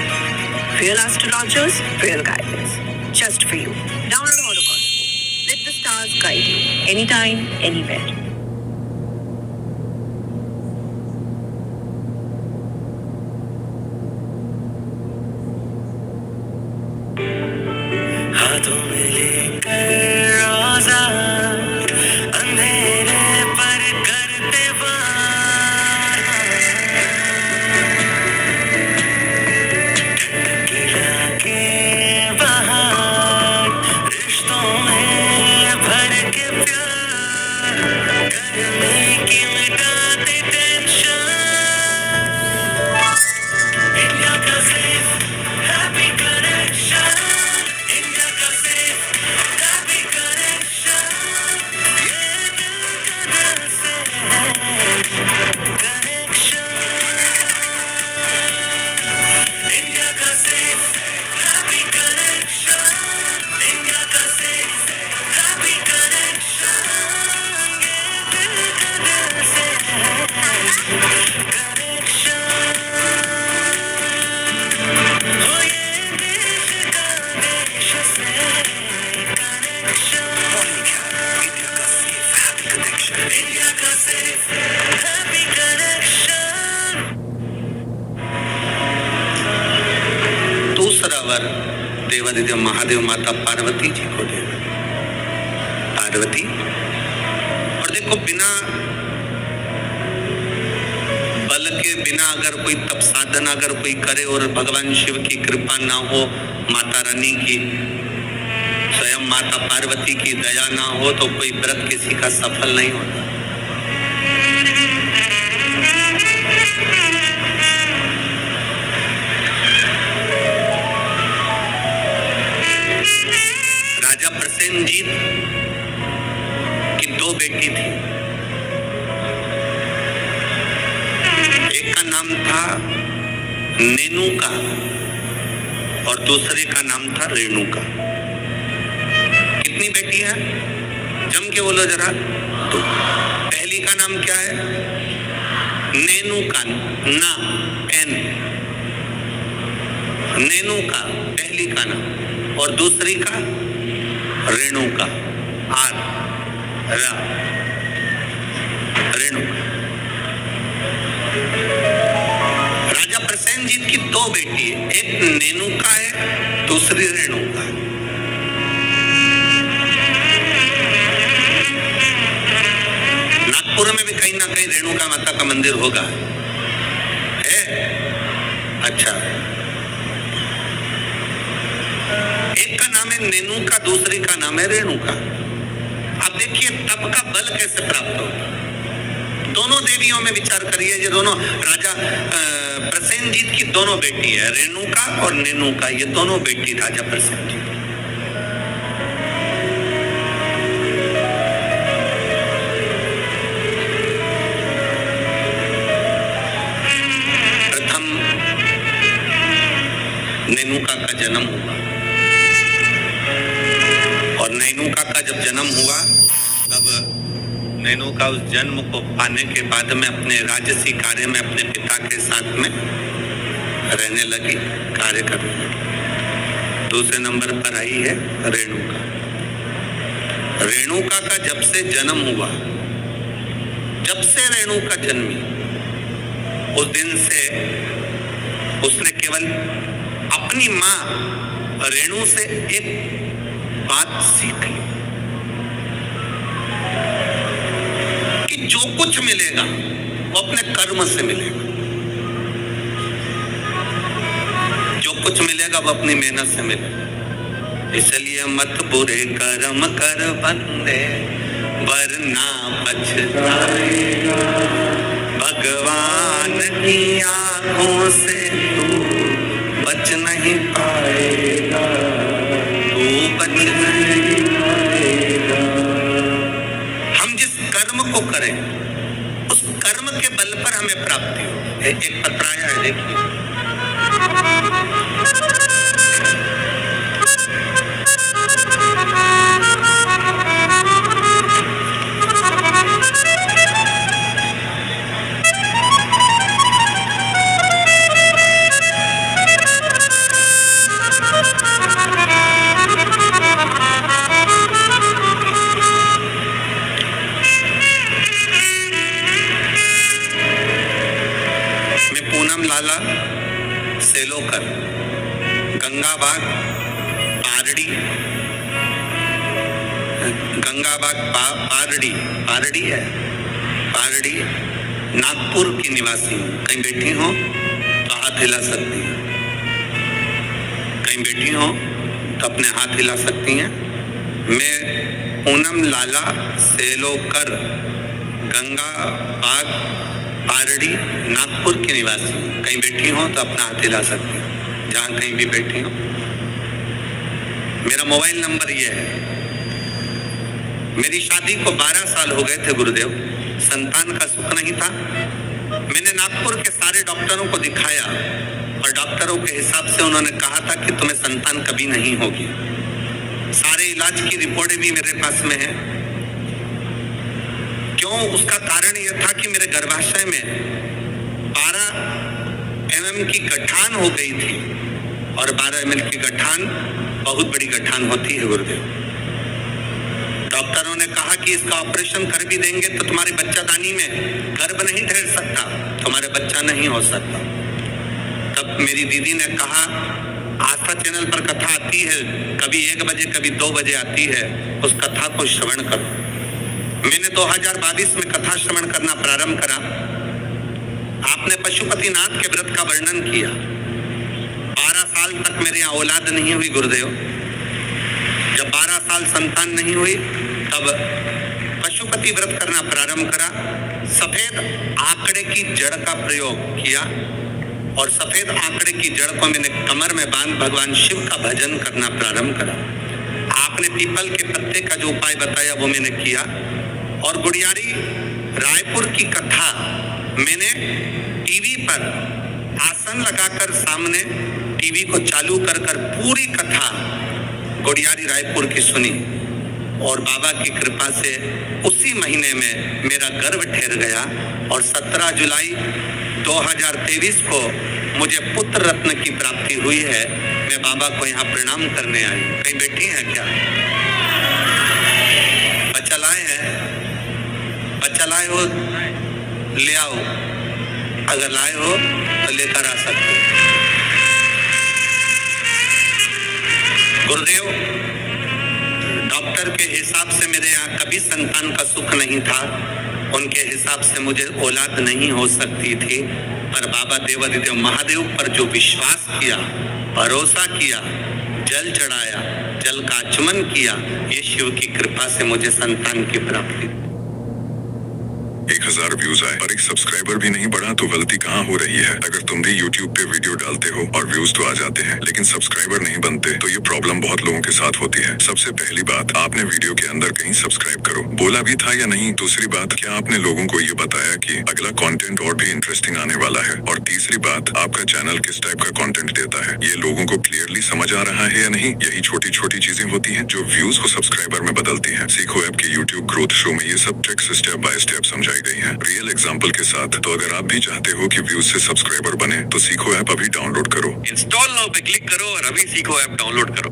Real astrologers, real guidance. Just for you. Download Horocosmo. Let the stars guide you. Anytime, anywhere. हाथों में लेकर रोजा अंधेरे पर करते वार गिरा के बाहर रिश्तों में भर के प्यार करने की मिटाते टेंशन इंडिया का सेफ हैप्पी कनेक्शन इंडिया का सेफ हैप्पी कनेक्शन ये दिल का दिल से है कनेक्शन इंडिया का सेफ हैप्पी कनेक्शन इंडिया का सेफ हैप्पी कनेक्शन ये दिल का दिल से है कनेक्शन हो ये देश का देश से कनेक्शन इंडिया का सेफ हैप्पी कनेक्शन दूसरा वर देवादिदेव महादेव माता पार्वती जी को दे। पार्वती, और देखो बिना बल के, बिना अगर कोई तप साधन अगर कोई करे और भगवान शिव की कृपा ना हो, माता रानी की, स्वयं माता पार्वती की दया ना हो तो कोई व्रत किसी का सफल नहीं होता। राजा प्रसेनजीत की दो बेटी थी। एक का नाम था नेनुका और दूसरे का नाम था रेणुका। कितनी बेटी है? जम के बोलो जरा। तो पहली का नाम क्या है? नेनुका, ना एन, नेनुका पहली का नाम, और दूसरी का रेणुका, आर रा, रेणुका। राजा प्रसेनजीत की दो बेटी है, एक नेनुका है, दूसरी रेणुका है। नागपुर में भी कहीं ना कहीं रेणुका माता का मंदिर होगा, है? अच्छा, एक का नाम है नेनुका, दूसरी का नाम है रेणुका। अब देखिए तप का बल कैसे प्राप्त होता है। दोनों देवियों में विचार करिए, ये दोनों राजा प्रसेनजीत की दोनों बेटी है, रेणुका और नेनुका, ये दोनों बेटी राजा प्रसेनजीत। प्रथम नेनुका का जन्म हुआ, और नेनुका का जब जन्म हुआ तब नेनुका उस जन्म को पाने के बाद में अपने राजसी कार्य में अपने पिता के साथ में रहने लगी, कार्य करने लगी। दूसरे नंबर पर आई है रेणुका। रेणुका का जब से जन्म हुआ, जब से रेणुका जन्मी, उस दिन से उसने केवल अपनी माँ रेणु से एक बात सीख ली कि जो कुछ मिलेगा वो अपने कर्म से मिलेगा, जो कुछ मिलेगा वो अपनी मेहनत से मिलेगा। इसलिए मत बुरे कर्म कर बंदे, वरना पछताएगा। भगवान की आंखों से तू बच नहीं पाएगा, तू बच नहीं पाएगा। हम जिस कर्म को करें उस कर्म के बल पर हमें प्राप्ति हो। एक पत्र आया है, देखिए। लाला सेलोकर, गंगाबाग पारड़ी, गंगाबाग पारड़ी है, पारड़ी नागपुर की निवासी हूँ। कहीं बैठी हो तो हाथ हिला सकती हैं, कहीं बैठी हो तो अपने हाथ हिला सकती हैं। मैं पूनम लाला सेलोकर, गंगाबाग पारड़ी नागपुर की निवासी हूँ। कहीं बैठी हो तो अपना हाथ हिला सकती हूँ, जहाँ कहीं भी बैठी हो। मेरा मोबाइल नंबर ये है। मेरी शादी को 12 साल हो गए थे गुरुदेव, संतान का सुख नहीं था। मैंने नागपुर के सारे डॉक्टरों को दिखाया और डॉक्टरों के हिसाब से उन्होंने कहा था कि तुम्हें संतान कभी नहीं होगी। सारे इलाज की रिपोर्टें भी मेरे पास में है। क्यों? उसका कारण यह था कि मेरे गर्भाशय में 12 mm की गठान हो गई थी और 12 mm की गठान बहुत बड़ी गठान होती है गुरुदेव। डॉक्टरों ने कहा कि इसका ऑपरेशन कर भी देंगे तो तुम्हारी बच्चादानी में गर्भ नहीं ठहर सकता, तुम्हारे बच्चा नहीं हो सकता। तब मेरी दीदी ने कहा, आस्था चैनल पर कथा आती है, कभी 1 बजे कभी 2 बजे आती है, उस कथा को श्रवण करो। मैंने 2022 में कथा श्रवण करना प्रारंभ करा। आपने पशुपतिनाथ के व्रत का वर्णन किया। 12 साल तक मेरे यहाँ औलाद नहीं हुई गुरुदेव। जब 12 साल संतान नहीं हुई तब पशुपति व्रत करना प्रारंभ करा। सफेद आंकड़े की जड़ का प्रयोग किया और सफेद आंकड़े की जड़ को मैंने कमर में बांध भगवान शिव का भजन करना प्रारंभ करा। आपने पीपल के पत्ते का जो उपाय बताया वो मैंने किया और गुड़ियारी रायपुर की कथा मैंने टीवी पर आसन लगाकर सामने टीवी को चालू कर पूरी कथा गुड़ियारी रायपुर की सुनी और बाबा की कृपा से उसी महीने में मेरा गर्भ ठहर गया और 17 जुलाई 2023 को मुझे पुत्र रत्न की प्राप्ति हुई है। मैं बाबा को यहाँ प्रणाम करने आई। कहीं बैठी हैं क्या? बच्चा लाए हैं? बच्चा लाए हो ले आओ, अगर लाए हो तो लेकर आ सकते हो। गुरुदेव, डॉक्टर के हिसाब से मेरे यहाँ कभी संतान का सुख नहीं था। उनके हिसाब से मुझे औलाद नहीं हो सकती थी, पर बाबा देवादिदेव महादेव पर जो विश्वास किया, भरोसा किया, जल चढ़ाया, जल का आचमन किया, ये शिव की कृपा से मुझे संतान की प्राप्ति। 1000 व्यूज आए और एक सब्सक्राइबर भी नहीं बढ़ा तो गलती कहाँ हो रही है? अगर तुम भी YouTube पे वीडियो डालते हो और व्यूज तो आ जाते हैं लेकिन सब्सक्राइबर नहीं बनते तो ये प्रॉब्लम बहुत लोगों के साथ होती है। सबसे पहली बात, आपने वीडियो के अंदर कहीं सब्सक्राइब करो बोला भी था या नहीं? दूसरी बात, क्या आपने लोगों को ये बताया कि अगला कंटेंट और भी इंटरेस्टिंग आने वाला है? और तीसरी बात, आपका चैनल किस टाइप का कंटेंट देता है, ये लोगों को क्लियरली समझ आ रहा है या नहीं? यही छोटी छोटी चीजें होती हैं जो व्यूज को सब्सक्राइबर में बदलती हैं। सीखो ऐप के YouTube ग्रोथ शो में ये सब ट्रिक्स स्टेप बाय स्टेप समझाई गई हैं, रियल एग्जांपल के साथ। तो अगर आप भी चाहते हो कि व्यूज से सब्सक्राइबर बने तो सीखो ऐप अभी डाउनलोड करो। इंस्टॉल नाउ पे क्लिक करो और अभी सीखो ऐप डाउनलोड करो।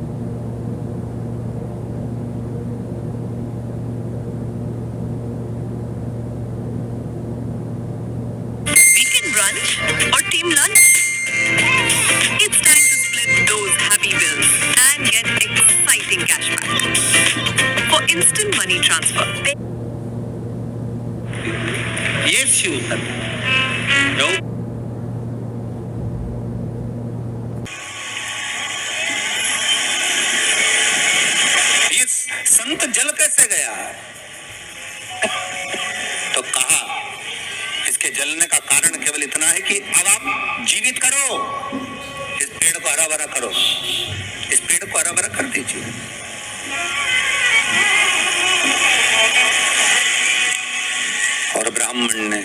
Weekend brunch or team lunch? It's time to split those happy bills and get exciting cashback. For instant money transfer, ये शिव तत्व ये संत जल कैसे गया? तो कहा इसके जलने का कारण केवल इतना है कि अब आप जीवित करो, इस पेड़ को हरा भरा करो, इस पेड़ को हरा भरा कर दीजिए। और ब्राह्मण ने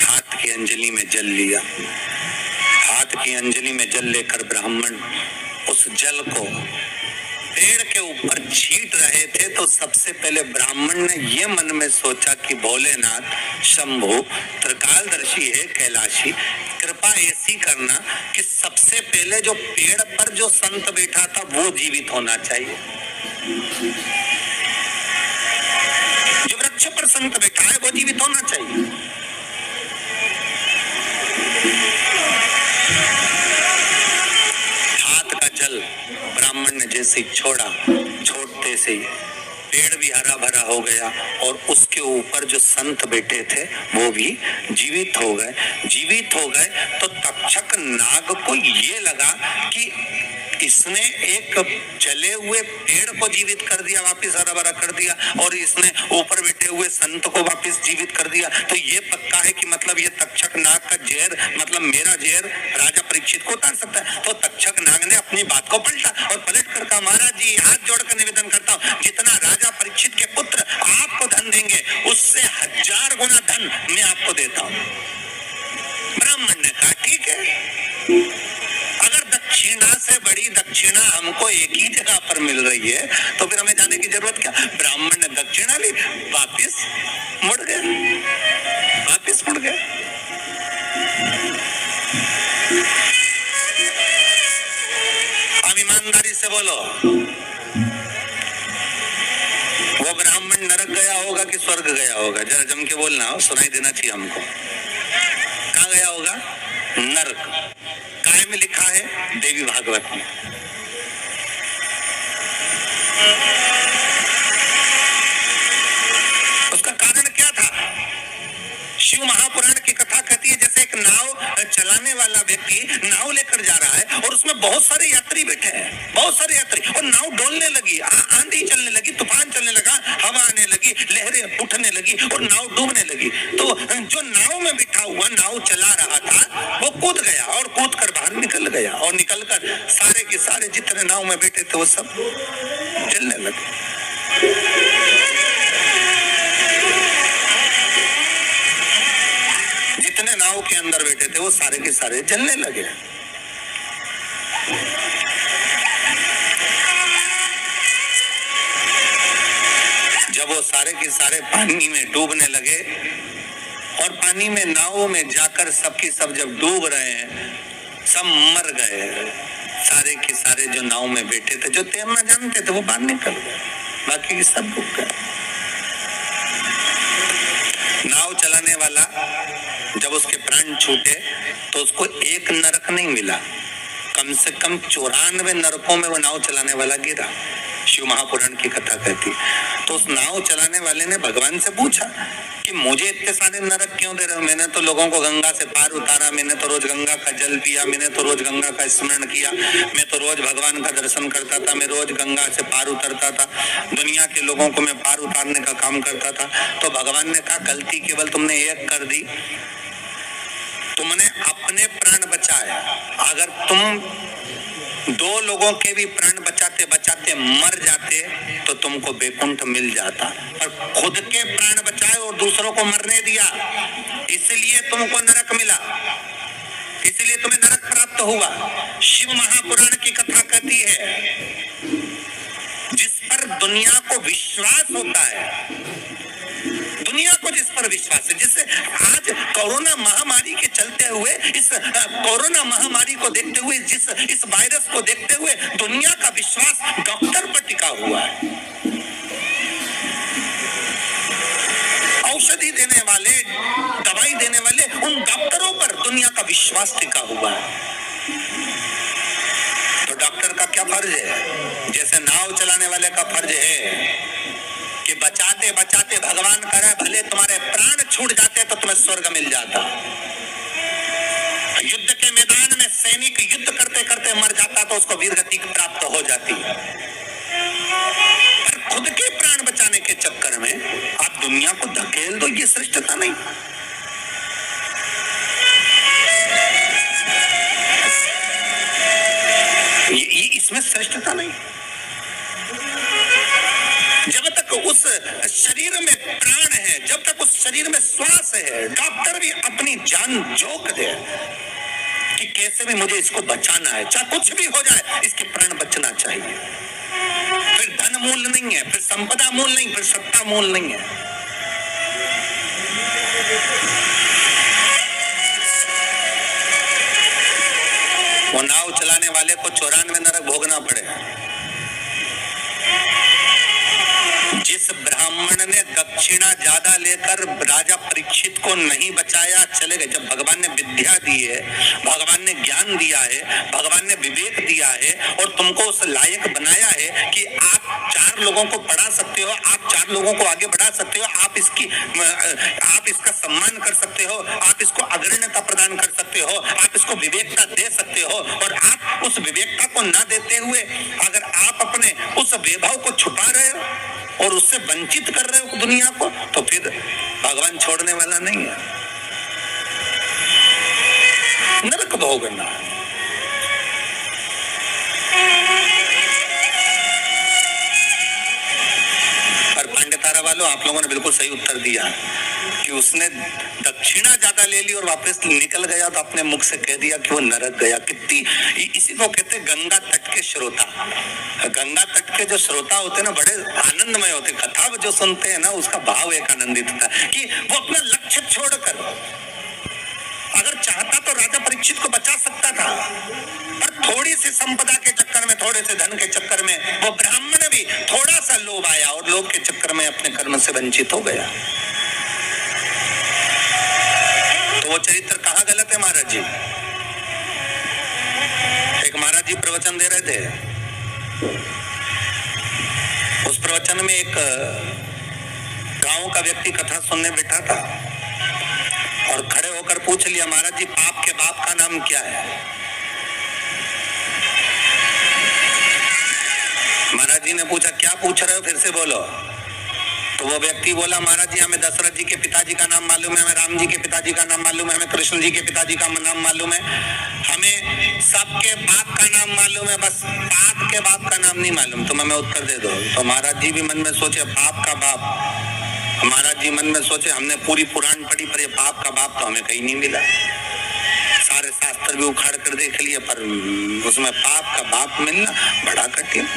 हाथ की अंजलि में जल लिया। हाथ की अंजलि में जल लेकर ब्राह्मण उस जल को पेड़ के ऊपर छींट रहे थे तो सबसे पहले ब्राह्मण ने ये मन में सोचा कि भोलेनाथ शंभु त्रिकालदर्शी है, कैलाशी, कृपा ऐसी करना कि सबसे पहले जो पेड़ पर जो संत बैठा था वो जीवित होना चाहिए। जो वृक्ष पर संत बैठा है वो जीवित होना चाहिए। हाथ का जल ब्राह्मण ने जैसे छोड़ा, छोड़ते से ही पेड़ भी हरा भरा हो गया और उसके ऊपर जो संत बैठे थे वो भी जीवित हो गए। जीवित हो गए तो तक्षक नाग को ये लगा कि इसने एक जले हुए पेड़ को जीवित कर दिया, वापिस हरा भरा कर दिया, और इसने ऊपर बैठे हुए संत को वापिस जीवित कर दिया। तो ये पक्का है कि मतलब ये तक्षक नाग का जहर, मतलब मेरा जहर राजा परीक्षित को उतार सकता है। तो तक्षक नाग ने अपनी बात को पलटा और पलट कर कहा, महाराज जी हाथ जोड़कर निवेदन करता हूँ, जितना राजा परीक्षित के पुत्र आपको धन देंगे उससे 1000 गुना धन मैं आपको देता हूँ। ब्राह्मण ने कहा ठीक है, अगर दक्षिणा से बड़ी दक्षिणा हमको एक ही जगह पर मिल रही है तो फिर हमें जाने की जरूरत क्या। ब्राह्मण ने दक्षिणा ली, वापिस मुड़ गए, वापिस मुड़ गए। अब ईमानदारी से बोलो, वो ब्राह्मण नरक गया होगा कि स्वर्ग गया होगा? जरा जम के बोलना, सुनाई देना चाहिए हमको। कहाँ गया होगा? नरक। काय में लिखा है? देवी भागवत में। उसका कारण क्या था? शिव महापुराण की कथा कहती है जैसे एक नाव चलाने वाला व्यक्ति नाव लेकर जा रहा है और उसमें बहुत सारे यात्री बैठे हैं, बहुत सारे यात्री, और नाव डोलने लगी, आंधी चलने लगी, तूफान चलने लगा, हवा आने लगी, लहरें उठने लगी और नाव डूबने लगी। तो जो नाव में बिठा हुआ नाव चला रहा था वो कूद गया और कूद कर बाहर निकल गया, और निकलकर सारे के सारे जितने नाव में बैठे थे वो सब जलने लगे। जितने नाव के अंदर बैठे थे वो सारे के सारे जलने लगे। जब वो सारे के सारे पानी में डूबने लगे और पानी में नावों में जाकर सबकी सब जब डूब रहे हैं, सब मर गए, सारे के सारे जो नाव में बैठे थे, जो तैरना जानते थे वो बाहर निकल गए, बाकी के सब डूब गए। नाव चलाने वाला जब उसके प्राण छूटे तो उसको एक नरक नहीं मिला, कम से कम 94 नरकों में वो नाव चलाने वाला गिरा। शिव महापुराण की कथा कहती। तो उस नाव चलाने वाले ने भगवान से पूछा कि मुझे इतने सारे नरक क्यों दे रहे हो? मैंने तो लोगों को गंगा से पार उतारा, मैंने तो रोज गंगा का जल पिया, मैंने तो रोज गंगा का स्मरण किया, मैं तो रोज भगवान का दर्शन करता था, मैं रोज गंगा से पार उतरता था, दुनिया के लोगों को मैं पार उतारने का काम करता था। तो भगवान ने कहा गलती केवल तुमने एक कर दी, तुमने अपने प्राण बचाए। अगर तुम 2 लोगों के भी प्राण बचाते बचाते मर जाते तो तुमको वैकुंठ मिल जाता, और खुद के प्राण बचाए और दूसरों को मरने दिया, इसलिए तुमको नरक मिला, इसलिए तुम्हें नरक प्राप्त हुआ। शिव महापुराण की कथा कहती है जिस पर दुनिया को विश्वास होता है, दुनिया को जिस पर विश्वास है, जिससे आज कोरोना महामारी के चलते हुए, इस कोरोना महामारी को देखते हुए, इस वायरस को देखते हुए दुनिया का विश्वास डॉक्टर पर टिका हुआ है। औषधि देने वाले, दवाई देने वाले उन डॉक्टरों पर दुनिया का विश्वास टिका हुआ है। तो डॉक्टर का क्या फर्ज है? जैसे नाव चलाने वाले का फर्ज है कि बचाते बचाते भगवान करे भले तुम्हारे प्राण छूट जाते तो तुम्हें स्वर्ग मिल जाता। युद्ध के मैदान में सैनिक युद्ध करते करते मर जाता तो उसको वीरगति प्राप्त हो जाती। पर खुद के प्राण बचाने के चक्कर जब तक उस शरीर में प्राण है, जब तक उस शरीर में श्वास है, डॉक्टर भी अपनी जान जोक दे कि कैसे भी मुझे इसको बचाना है, चाहे कुछ भी हो जाए, इसके प्राण बचना चाहिए। फिर धन मूल नहीं है, फिर संपदा मूल नहीं, फिर सत्ता मूल नहीं है। वो नाव चलाने वाले को 94 नरक भोगना पड़े। जिस ब्राह्मण ने दक्षिणा ज्यादा लेकर राजा परीक्षित को नहीं बचाया, चले गए। जब भगवान ने विद्या दी है, भगवान ने ज्ञान दिया है, भगवान ने विवेक दिया है और तुमको उस लायक बनाया है कि आप 4 लोगों को पढ़ा सकते हो, आप 4 लोगों को आगे बढ़ा सकते हो, आप इसका सम्मान कर सकते हो, आप इसको अग्रण्यता प्रदान कर सकते हो, आप इसको विवेकता दे सकते हो। और आप उस विवेकता को ना देते हुए अगर आप अपने उस वैभव को छुपा रहे हो और उससे वंचित कर रहे हो दुनिया को, तो फिर भगवान छोड़ने वाला नहीं है, नरक भोगना। पर पांडितारा वालों, आप लोगों ने बिल्कुल सही उत्तर दिया कि उसने दक्षिणा ज्यादा ले ली और वापस निकल गया तो अपने मुख से कह दिया कि वो नरक गया। कितनी, इसी को कहते गंगा तट के श्रोता। गंगा तट के जो श्रोता होते हैं ना, बड़े आनंदमय होते, कथा जो सुनते हैं ना, उसका भाव एक आनंदित था कि वो अपना लक्ष्य छोड़कर, अगर चाहता तो राजा परीक्षित को बचा सकता था, पर थोड़ी सी संपदा के चक्कर में, थोड़े से धन के चक्कर में वो ब्राह्मण भी थोड़ा सा लोभ आया और लोभ के चक्कर में अपने कर्म से वंचित हो गया। तो वो चरित्र कहाँ गलत है महाराज जी? एक महाराज जी प्रवचन दे रहे थे, उस प्रवचन में एक गांव का व्यक्ति कथा सुनने बैठा था और खड़े होकर पूछ लिया, महाराज जी पाप के बाप का नाम क्या है? महाराज जी ने पूछा, क्या पूछ रहे हो, फिर से बोलो। तो वो व्यक्ति बोला, महाराज जी हमें दशरथ जी के पिताजी का नाम मालूम है, हमें राम जी के पिताजी का नाम मालूम है, हमें कृष्ण जी के पिताजी का नाम मालूम है, हमें सबके बाप का नाम मालूम है, बस पाप के बाप का नाम नहीं मालूम, तुम हमें उत्तर दे दो। तो महाराज जी भी मन में सोचे, पाप का बाप। महाराज जी मन में सोचे, हमने पूरी पुराण पढ़ी पर ये पाप का बाप तो हमें कहीं नहीं मिला, सारे शास्त्र भी उखाड़ कर देख लिए, पर उसमें पाप का बाप मिलना बड़ा कठिन।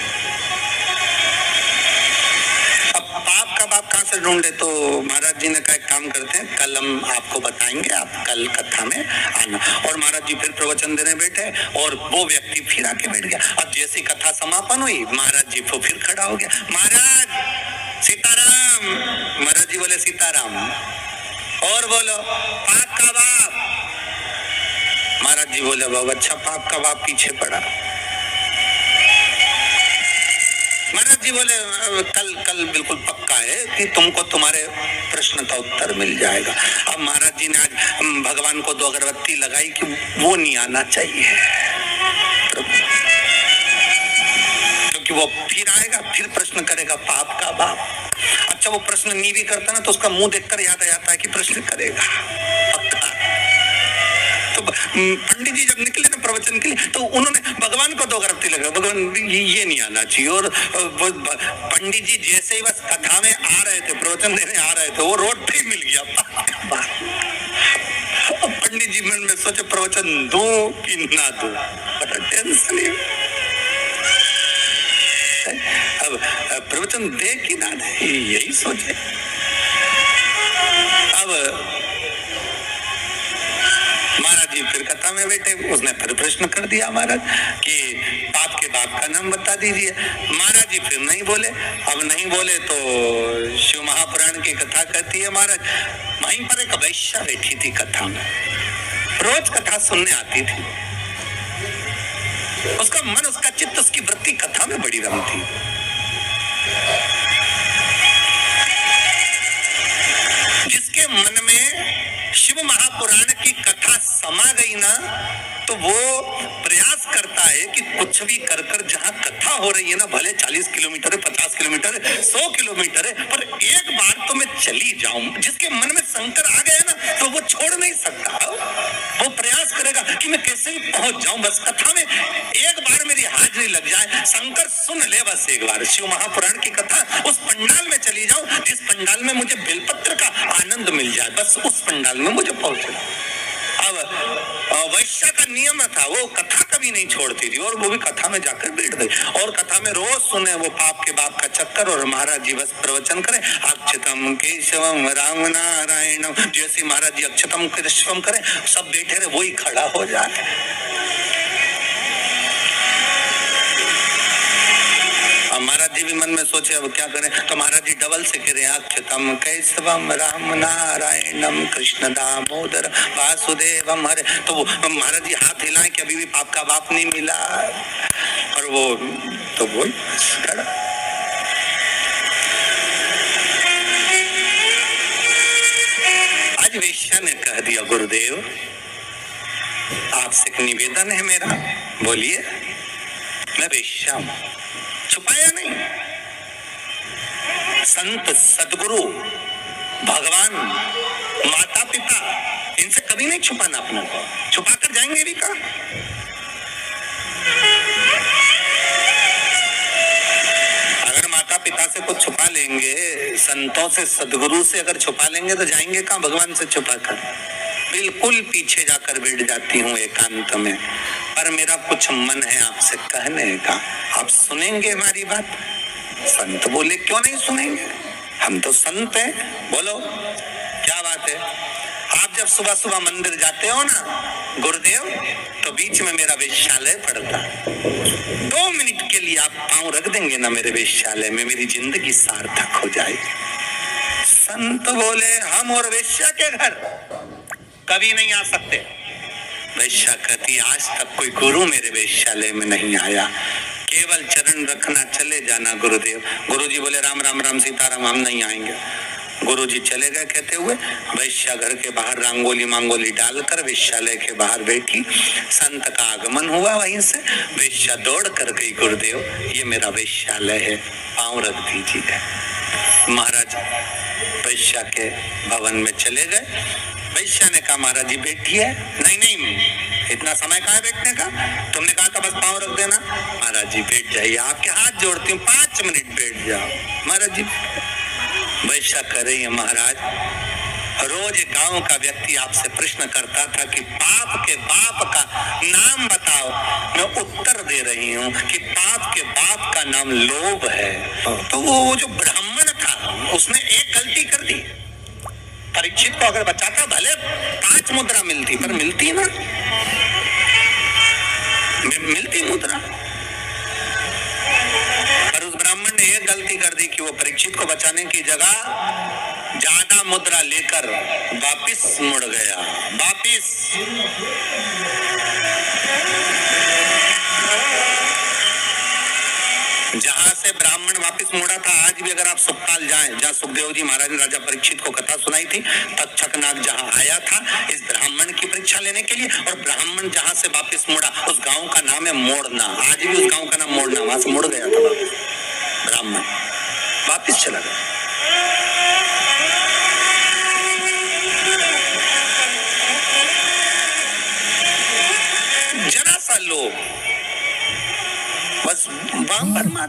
पाप का बाप कहां से ढूंढे? तो महाराज जी ने कहा, एक काम करते हैं, कल हम आपको बताएंगे, आप कल कथा में आना। और महाराज जी फिर प्रवचन देने बैठे और वो व्यक्ति फिर आके बैठ गया। अब जैसी कथा समापन हुई, महाराज जी को फिर खड़ा हो गया, महाराज सीताराम। महाराज जी बोले, सीताराम। और बोलो, पाप का बाप। महाराज जी बोले, बाबा अच्छा, पाप का बाप पीछे पड़ा। महाराज जी बोले, कल बिल्कुल पक्का है कि तुमको तुम्हारे प्रश्न का उत्तर मिल जाएगा। अब महाराज जी ने आज भगवान को 2 अगरबत्ती लगाई कि वो नहीं आना चाहिए, क्योंकि वो फिर आएगा, फिर प्रश्न करेगा पाप का बाप। अच्छा, वो प्रश्न नहीं भी करता ना तो उसका मुंह देखकर याद आ जाता है कि प्रश्न करेगा पक्का। तो पंडित जी जब निकले ना प्रवचन के लिए, तो उन्होंने भगवान को 2 अगरबत्ती लगा, भगवान ये नहीं आना चाहिए। और पंडित जी जैसे ही बस कथा में आ रहे थे, प्रवचन देने आ रहे थे, वो रोड पे ही मिल गया। पंडित जी मन में सोचे, प्रवचन दूं कि ना दूं, बड़ा टेंशन है। अब प्रवचन दे कि ना दे, यही सोचे। अब महाराज जी फिर कथा में बैठे, उसने फिर प्रश्न कर दिया महाराज कि पाप के बाप का नाम बता दीजिए। महाराज जी फिर नहीं बोले। अब नहीं बोले तो शिव महापुराण की कथा कहती है महाराज, वहीं पर एक वैश्या बैठी थी कथा में, रोज कथा सुनने आती थी। उसका मन, उसका चित्त, उसकी वृत्ति कथा में बड़ी रमती। जिसके मन में शिव महापुराण की कथा समा गई ना, तो वो प्रयास करता है कि कुछ भी कर कर जहां कथा हो रही है ना, भले 40 किलोमीटर है, 50 किलोमीटर है, 100 किलोमीटर है, पर एक बार तो मैं चली जाऊं। जिसके मन में शंकर आ गया ना, तो वो छोड़ नहीं सकता। वो प्रयास करेगा कि मैं कैसे भी पहुंच जाऊं, बस कथा में एक बार मेरी हाजिरी लग जाए, शंकर सुन ले बस एक बार शिव महापुराण की कथा। उस पंडित चली जाऊं जिस पंडाल में मुझे बेलपत्र का आनंद मिल जाए, बस उस पंडाल में मुझे पहुंचना। अब वैश्या का नियम था, वो कथा कभी नहीं छोड़ती थी और वो भी कथा में जाकर बैठ गई और कथा में रोज सुने वो पाप के बाप का चक्कर और महाराज जी बस प्रवचन करें अक्षतम केशवम राम नारायणम, जैसे महाराज जी अक्षतम केशवम करें सब बैठे रहे, वही खड़ा हो जाए। महाराज जी भी मन में सोचे अब क्या करें, तो महाराज जी डबल से कह रहे अक्षतम केशवम राम नारायणम कृष्ण दामोदर वासुदेवम हरे। तो महाराज जी हाथ हिलाए कि अभी भी पाप का बाप नहीं मिला, और वो तो वही खड़ा। आज वेश्या ने कह दिया गुरुदेव आपसे एक निवेदन है मेरा, बोलिए। मैं वेश्या हूं, छुपाया नहीं। संत सदगुरु भगवान माता पिता इनसे कभी नहीं छुपाना अपने को, छुपा कर जाएंगे भी कहां। अगर माता पिता से कुछ छुपा लेंगे, संतों से सदगुरु से अगर छुपा लेंगे तो जाएंगे कहां भगवान से छुपा कर। बिल्कुल पीछे जाकर बैठ जाती हूँ एकांत में, पर मेरा कुछ मन है आपसे कहने का, आप सुनेंगे हमारी बात। संत बोले क्यों नहीं सुनेंगे, हम तो संत हैं, बोलो क्या बात है। आप जब सुबह सुबह मंदिर जाते हो ना गुरुदेव, तो बीच में मेरा वेश्यालय पड़ता, 2 मिनट के लिए आप पांव रख देंगे ना मेरे वेश्यालय में, मेरी जिंदगी सार्थक हो जाएगी। संत बोले हम और वेश्या के घर कभी नहीं आ सकते। वैश्या कहती आज तक कोई गुरु मेरे वेश्यालय में नहीं आया, केवल चरण रखना, चले जाना गुरुदेव। गुरुजी बोले राम राम राम सीताराम, हम नहीं आएंगे। गुरुजी चले गए कहते हुए। वैश्या घर के बाहर रंगोली मांगोली डालकर वेश्यालय के बाहर बैठी। संत का आगमन हुआ, वहीं से वैश्या दौड़ कर गई, गुरुदेव ये मेरा वेश्यालय है, पांव रख दीजिए। महाराज वैश्या के भवन में चले गए। वैश्या ने कहा महाराज जी बैठिए। नहीं नहीं, इतना समय कहाँ है बैठने का, तुमने कहा था बस पांव रख देना। महाराज जी बैठ जाइए, आपके हाथ जोड़ती हूँ, 5 मिनट बैठ जाओ। महाराज जी वैश्या कर रही है महाराज, रोज गांव का व्यक्ति आपसे प्रश्न करता था कि पाप के बाप का नाम बताओ, मैं उत्तर दे रही हूँ कि पाप के बाप का नाम लोभ है। तो वो जो ब्राह्मण था उसने एक गलती कर दी, परीक्षित को अगर बचाता भले 5 मुद्रा मिलती, पर मिलती ना, मिलती मुद्रा। पर उस ब्राह्मण ने एक गलती कर दी कि वो परीक्षित को बचाने की जगह ज्यादा मुद्रा लेकर वापिस मुड़ गया। वापिस जहां से ब्राह्मण वापस मुड़ा था, आज भी अगर आप सुखपाल जाएं, जहाँ सुखदेव जी महाराज ने राजा परीक्षित को कथा सुनाई थी, तक्षकनाग जहां आया था इस ब्राह्मण की परीक्षा लेने के लिए, और ब्राह्मण जहां से वापस मुड़ा उस गांव का नाम है मोड़ना। आज भी उस गांव का नाम मोड़ना, वहां से मुड़ गया था ब्राह्मण, वापिस चला गया। जरा सा लोग बस परमात्मा।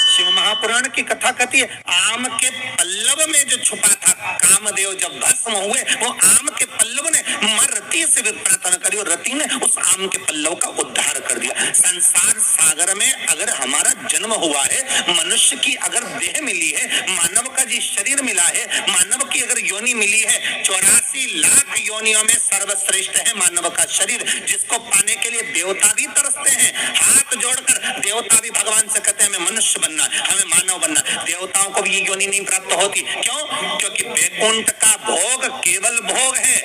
शिव महापुराण की कथा कहती है आम के पल्लव में जो छुपा था कामदेव, जब भस्म हुए वो आम के पल्लव ने रति से प्रार्थना करी और रति ने उस आम के पल्लव का उद्धार कर दिया। संसार सागर में अगर हमारा जन्म हुआ है, मनुष्य की अगर देह मिली है, मानव का जी शरीर मिला है, मानव की अगर योनि मिली है, 84 लाख योनियों में सर्वश्रेष्ठ है मानव का शरीर, जिसको पाने के लिए देवता भी तरसते हैं। हाथ जोड़कर देवता भी भगवान से कहते हैं हमें मनुष्य बनना, हमें मानव बनना। देवताओं को भी ये योनि नहीं प्राप्त होती, क्यों? क्योंकि वैकुंठ का भोग केवल भोग है,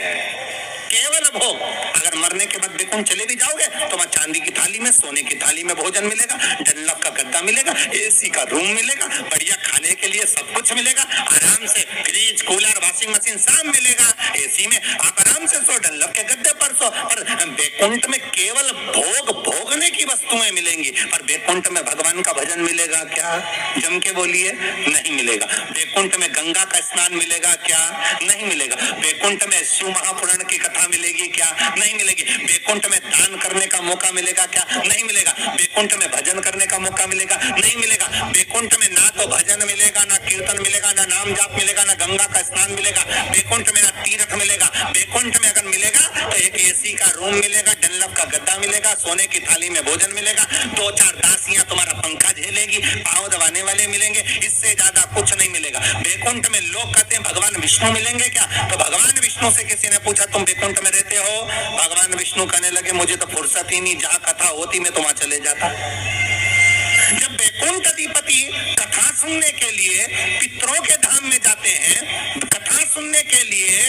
केवल भोग। अगर मरने के बाद वैकुंठ चले भी जाओगे तो वहां चांदी की थाली में, सोने की थाली में भोजन मिलेगा, डनलप का गद्दा मिलेगा, एसी का रूम मिलेगा, बढ़िया खाने के लिए सब कुछ मिलेगा, आराम से फ्रिज कूलर वॉशिंग मशीन सब मिलेगा। एसी में आप आराम से सो, डनलप के गद्दे पर सो। पर वैकुंठ में केवल भोग भोगने की वस्तुएं मिलेंगी, पर वैकुंठ में भगवान का भजन मिलेगा क्या? जम के बोलिए, नहीं मिलेगा। वैकुंठ में गंगा का स्नान मिलेगा क्या? नहीं मिलेगा। वैकुंठ में शिव महापुराण की कथा मिलेगी क्या? नहीं मिलेगी। वैकुंठ में दान करने का मौका मिलेगा क्या? नहीं मिलेगा। वैकुंठ में भजन करने का मौका मिलेगा? नहीं मिलेगा। वैकुंठ में ना तो भजन मिलेगा मिलेगा, ना कीर्तन मिलेगा, ना नाम जाप मिलेगा, ना गंगा का स्नान मिलेगा। बैकुंठ में ना तीर्थ मिलेगा। बैकुंठ में अगर मिलेगा तो एक एसी का रूम मिलेगा, डनलप का गद्दा मिलेगा, सोने की थाली में भोजन मिलेगा, 2-4 दासियां तुम्हारा पंखा झेलेगी, पांव दबाने वाले मिलेंगे, इससे ज्यादा कुछ नहीं मिलेगा। बैकुंठ में लोग कहते हैं भगवान विष्णु मिलेंगे क्या? तो भगवान विष्णु से किसी ने पूछा तुम बैकुंठ में रहते हो? भगवान विष्णु कहने लगे मुझे तो फुर्सत ही नहीं, जहां कथा होती मैं तो वहां चले जाता। जब बैकुंठ अधिपति कथा सुनने के लिए पितरों के धाम में जाते हैं, कथा सुनने के लिए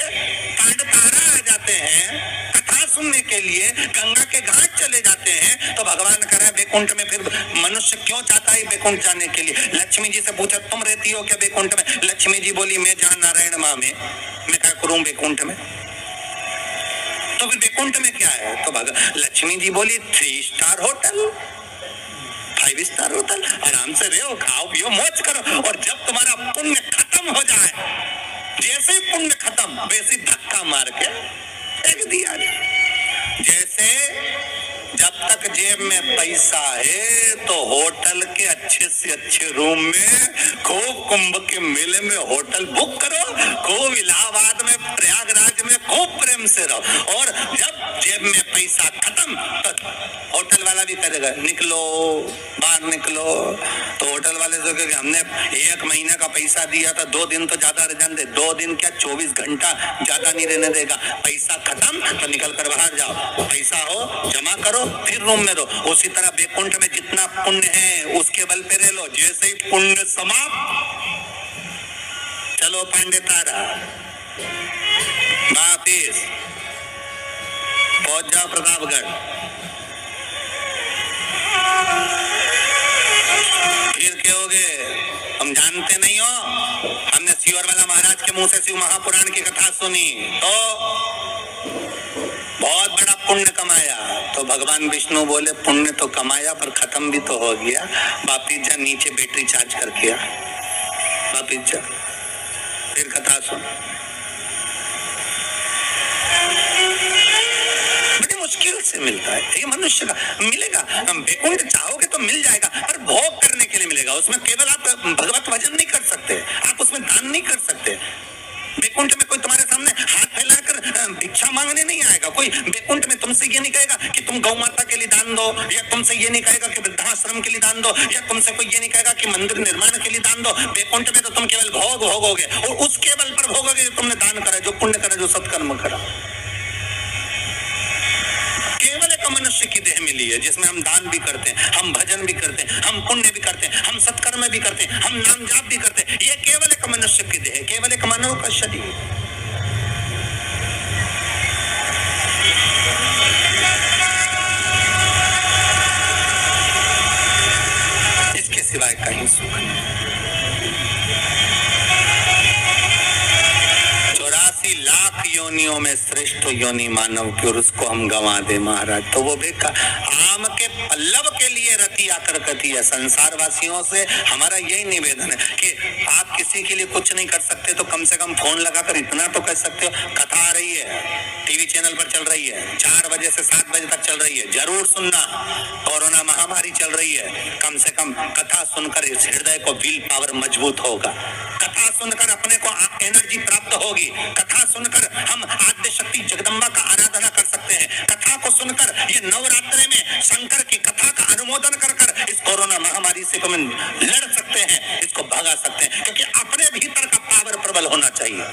तांडतारा आ जाते हैं, कथा सुनने के लिए गंगा के घाट चले जाते हैं, तो भगवान कह रहा है बैकुंठ में फिर मनुष्य क्यों चाहता है बैकुंठ जाने के लिए? लक्ष्मी जी से पूछा तुम रहती हो क्या बैकुंठ में? लक्ष्मी जी बोली मैं जहां नारायण माँ में, मैं क्या करूं बैकुंठ में? तो फिर बैकुंठ में क्या है? तो लक्ष्मी जी बोली 3 स्टार होटल, 5 स्टार होटल, आराम से रहो, खाओ पियो, मौज करो। और जब तुम्हारा पुण्य खत्म हो जाए, जैसे ही पुण्य खत्म वैसे धक्का मार के फेंक दिया जाए। जैसे जब तक जेब में पैसा है तो होटल के अच्छे से अच्छे रूम में, खूब कुंभ के मेले में होटल बुक करो, खूब इलाहाबाद में, प्रयागराज में खूब प्रेम से रहो। और जब जेब में पैसा खत्म तो होटल वाला भी करेगा निकलो, बाहर निकलो। तो होटल वाले से कहेंगे हमने 1 महीने का पैसा दिया था, 2 दिन तो ज्यादा रहने दे। 2 दिन क्या 24 घंटा ज्यादा नहीं रहने देगा। पैसा खत्म तो निकल कर बाहर जाओ, पैसा हो जमा करो, फिर रूम में रहो। उसी तरह बैकुंठ में जितना पुण्य है उसके बल पे रह लो। जैसे ही पुण्य समाप्त, चलो पांडे तारा वापिस पहुंच जाओ प्रतापगढ़। फिर क्या होगे हम जानते नहीं हो? हमने सियोर वाला महाराज के मुंह से शिव महापुराण की कथा सुनी तो बहुत बड़ा पुण्य कमाया। तो भगवान विष्णु बोले पुण्य तो कमाया पर खत्म भी तो हो गया, वापिस जा नीचे बैटरी चार्ज करके आ, वापिस जा, फिर कथा सुन। बड़ी मुश्किल से मिलता है ये मनुष्य का, मिलेगा। बैकुंठ चाहोगे तो मिल जाएगा पर भोग करने के लिए मिलेगा। उसमें केवल आप भगवत भजन नहीं कर सकते, आप उसमें दान नहीं कर सकते। बैकुंठ में कोई तुम्हारे सामने हाथ फैलाकर भिक्षा मांगने नहीं आएगा। कोई बैकुंठ में तुमसे ये नहीं कहेगा कि तुम गौ माता के लिए दान दो, या तुमसे ये नहीं कहेगा कि वृद्धाश्रम के लिए दान दो, या तुमसे कोई ये नहीं कहेगा कि मंदिर निर्माण के लिए दान दो। बैकुंठ में तो तुम केवल भोग भोगोगे और उस केवल पर भोगोगे जो तुमने दान करा, जो पुण्य करा, जो सत्कर्म करा। केवल एक मनुष्य की देह मिली है जिसमें हम दान भी करते हैं, हम भजन भी करते हैं, हम पुण्य भी करते हैं, हम सत्कर्म भी करते हैं, हम नाम जाप भी करते हैं। ये केवल एक मनुष्य की देह है, केवल एक मानव का शरीर। इसके सिवाय कहीं सुख नहीं। 84 लाख योनियों में श्रेष्ठ योनि मानव की, और उसको हम गंवा दे महाराज तो वो बेका। आम के पल्लव के लिए रति आकर कथी है। संसार वासियों से हमारा यही निवेदन है कि आप किसी के लिए कुछ नहीं कर सकते तो कम से कम फोन लगाकर इतना तो कर सकते हो। कथा आ रही है, टीवी चैनल पर चल रही है, 4 बजे से 7 बजे तक चल रही है, जरूर सुनना। कोरोना महामारी चल रही है, कम से कम कथा सुनकर इस हृदय को विल पावर मजबूत होगा। कथा सुनकर अपने को एनर्जी प्राप्त होगी। कथा सुनकर हम आद्य शक्ति जगदम्बा का आराधना कर सकते हैं। कथा को सुनकर ये नवरात्रि में शंकर की कथा का अनुमोदन कर कर इस कोरोना महामारी से हम लड़ सकते हैं, इसको भगा सकते हैं। क्योंकि अपने भीतर का पावर प्रबल होना चाहिए।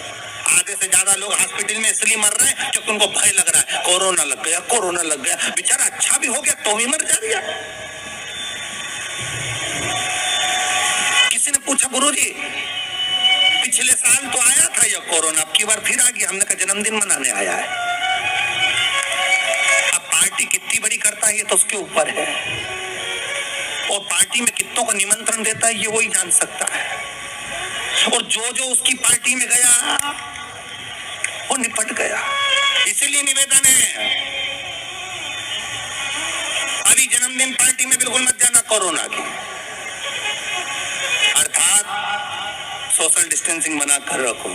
आधे से ज्यादा लोग हॉस्पिटल में इसलिए मर रहे हैं क्योंकि उनको भय लग रहा है, कोरोना लग गया, कोरोना लग गया। बेचारा अच्छा भी हो गया तो भी मर जा रहा। किसी ने पूछा गुरुजी पिछले साल तो आया था यह कोरोना, अब की बार फिर आ गया। हमने कहा जन्मदिन मनाने आया है। अब पार्टी कितनी बड़ी करता है ये तो उसके ऊपर है, और पार्टी में कितनों को निमंत्रण देता है ये वही जान सकता है। और जो जो उसकी पार्टी में गया वो निपट गया। इसीलिए निवेदन है अभी जन्मदिन पार्टी में बिल्कुल मत जाना कोरोना की, अर्थात सोशल डिस्टेंसिंग बनाकर रखो।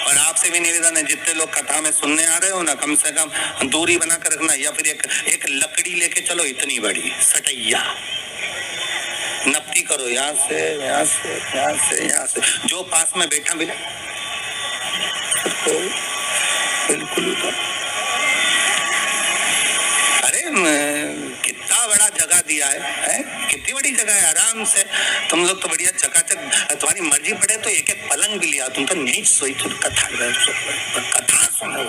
और आपसे भी निवेदन है जितने लोग कथा में सुनने आ रहे हो ना, कम से कम दूरी बनाकर रखना, या फिर एक लकड़ी लेके चलो इतनी बड़ी सटैया, नपती करो, यहाँ से यहाँ से यहाँ से यहाँ से, जो पास में बैठा मिले बिल्कुल उधर। अरे कितना बड़ा जगह दिया है? कितनी बड़ी जगह है, आराम से तुम लोग तो बढ़िया चकाचक, तुम्हारी मर्जी पड़े तो एक एक पलंग भी लिया, तुम तो नीच सोई, तुम कथा सुनो।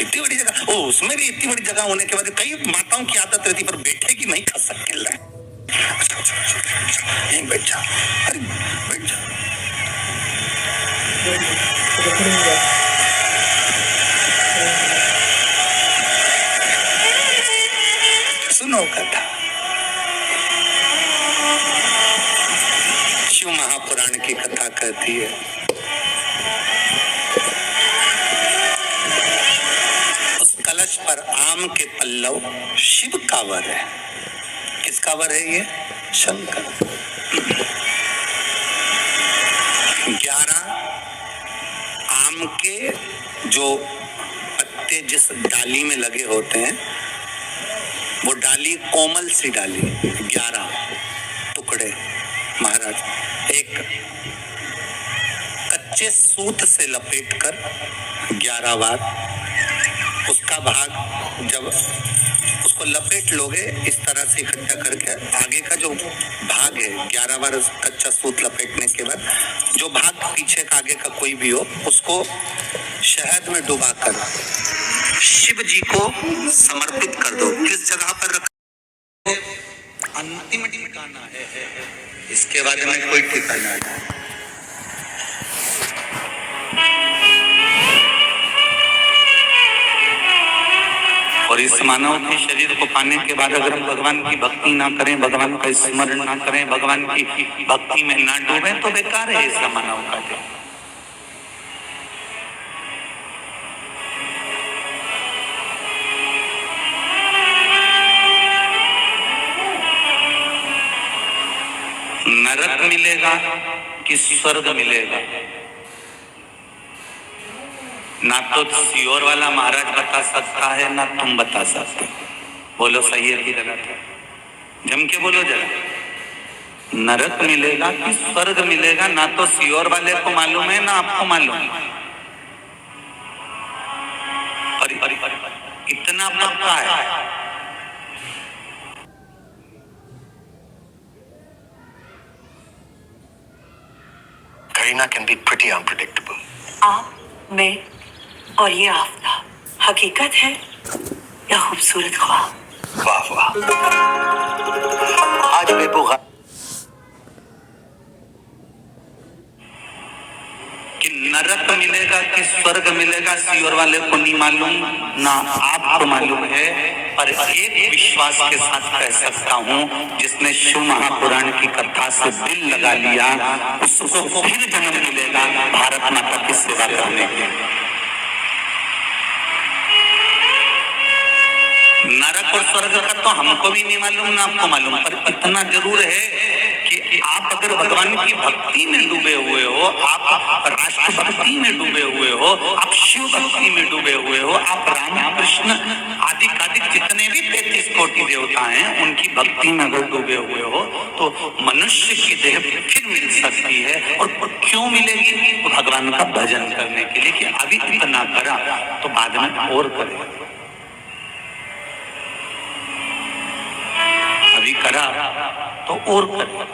इतनी बड़ी जगह, ओ उसमें भी इतनी बड़ी जगह होने के बाद कई माताओं की आदत रहती पर बैठे की नहीं खा सकते। यहीं बैठ जा, अरे बैठ जा। सुनो कथा। शिव महापुराण की कथा कहती है, उस कलश पर आम के पल्लव शिव का वर है। किसका वर है ये? शंकर। 11 आम के जो पत्ते जिस डाली में लगे होते हैं, वो डाली कोमल सी डाली, 11 टुकड़े महाराज एक कच्चे सूत से लपेटकर 11 बार उसका भाग, जब उसको लपेट लोगे इस तरह से इकट्ठा करके, आगे का जो भाग है 11 बार कच्चा सूत लपेटने के बाद जो भाग पीछे का आगे का कोई भी हो, उसको शहद में डुबाकर शिव जी को समर्पित कर दो। किस जगह पर रखो? अंतिम ठिकाना है, इसके बारे में कोई ठिकाना नहीं। और इस मानव के शरीर को पाने के बाद अगर हम भगवान की भक्ति ना करें, भगवान का स्मरण ना करें, भगवान की भक्ति में ना डूबे तो बेकार है इस मानव का जन्म। नरक मिलेगा कि स्वर्ग मिलेगा, ना तो सियोर वाला महाराज बता सकता है ना तुम बता सकते। बोलो सही है कि गलत है? जम के बोलो जरा। नरक मिलेगा कि स्वर्ग मिलेगा, ना तो सियोर वाले को मालूम है ना आपको मालूम है। इतना पक्का है। Karina can be pretty unpredictable. आप, मैं और ये आफ्ताब हकीकत है या खूबसूरत ख्वाब? वाह वाह। आज मैं वो कि नरक मिलेगा कि स्वर्ग मिलेगा, सियोर वाले को नहीं मालूम ना आपको मालूम है। पर एक विश्वास के साथ कह सकता हूँ, जिसने शिव महापुराण की कथा से दिल लगा लिया, उसको फिर जन्म मिलेगा भारत माता की सेवा करने के। नरक और स्वर्ग का तो हमको भी नहीं मालूम ना आपको मालूम, पर इतना जरूर है कि आप अगर भगवान की भक्ति में डूबे हुए हो, आप राष्ट्र भक्ति में डूबे हुए हो, आप शिव भक्ति में डूबे हुए हो, आप राम कृष्ण आदि जितने भी 33 कोटि देवता हैं उनकी भक्ति में अगर डूबे हुए हो, तो मनुष्य की देह फिर मिल सकती है। और क्यों मिलेगी? तो भगवान का भजन करने के लिए, कि अभी इतना करा तो बाद में और करेगा, अभी करा तो और करेगा।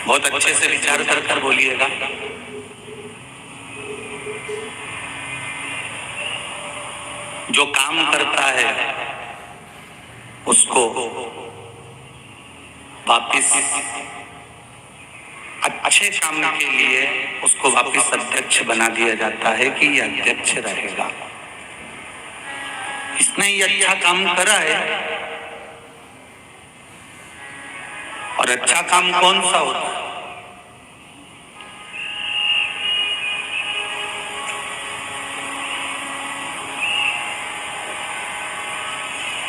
बहुत अच्छे से विचार कर बोलिएगा। जो काम करता है उसको वापिस अच्छे काम के लिए उसको वापिस अध्यक्ष बना दिया जाता है कि ये अध्यक्ष रहेगा। इसने ये अच्छा काम करा है। और अच्छा काम कौन सा होता है?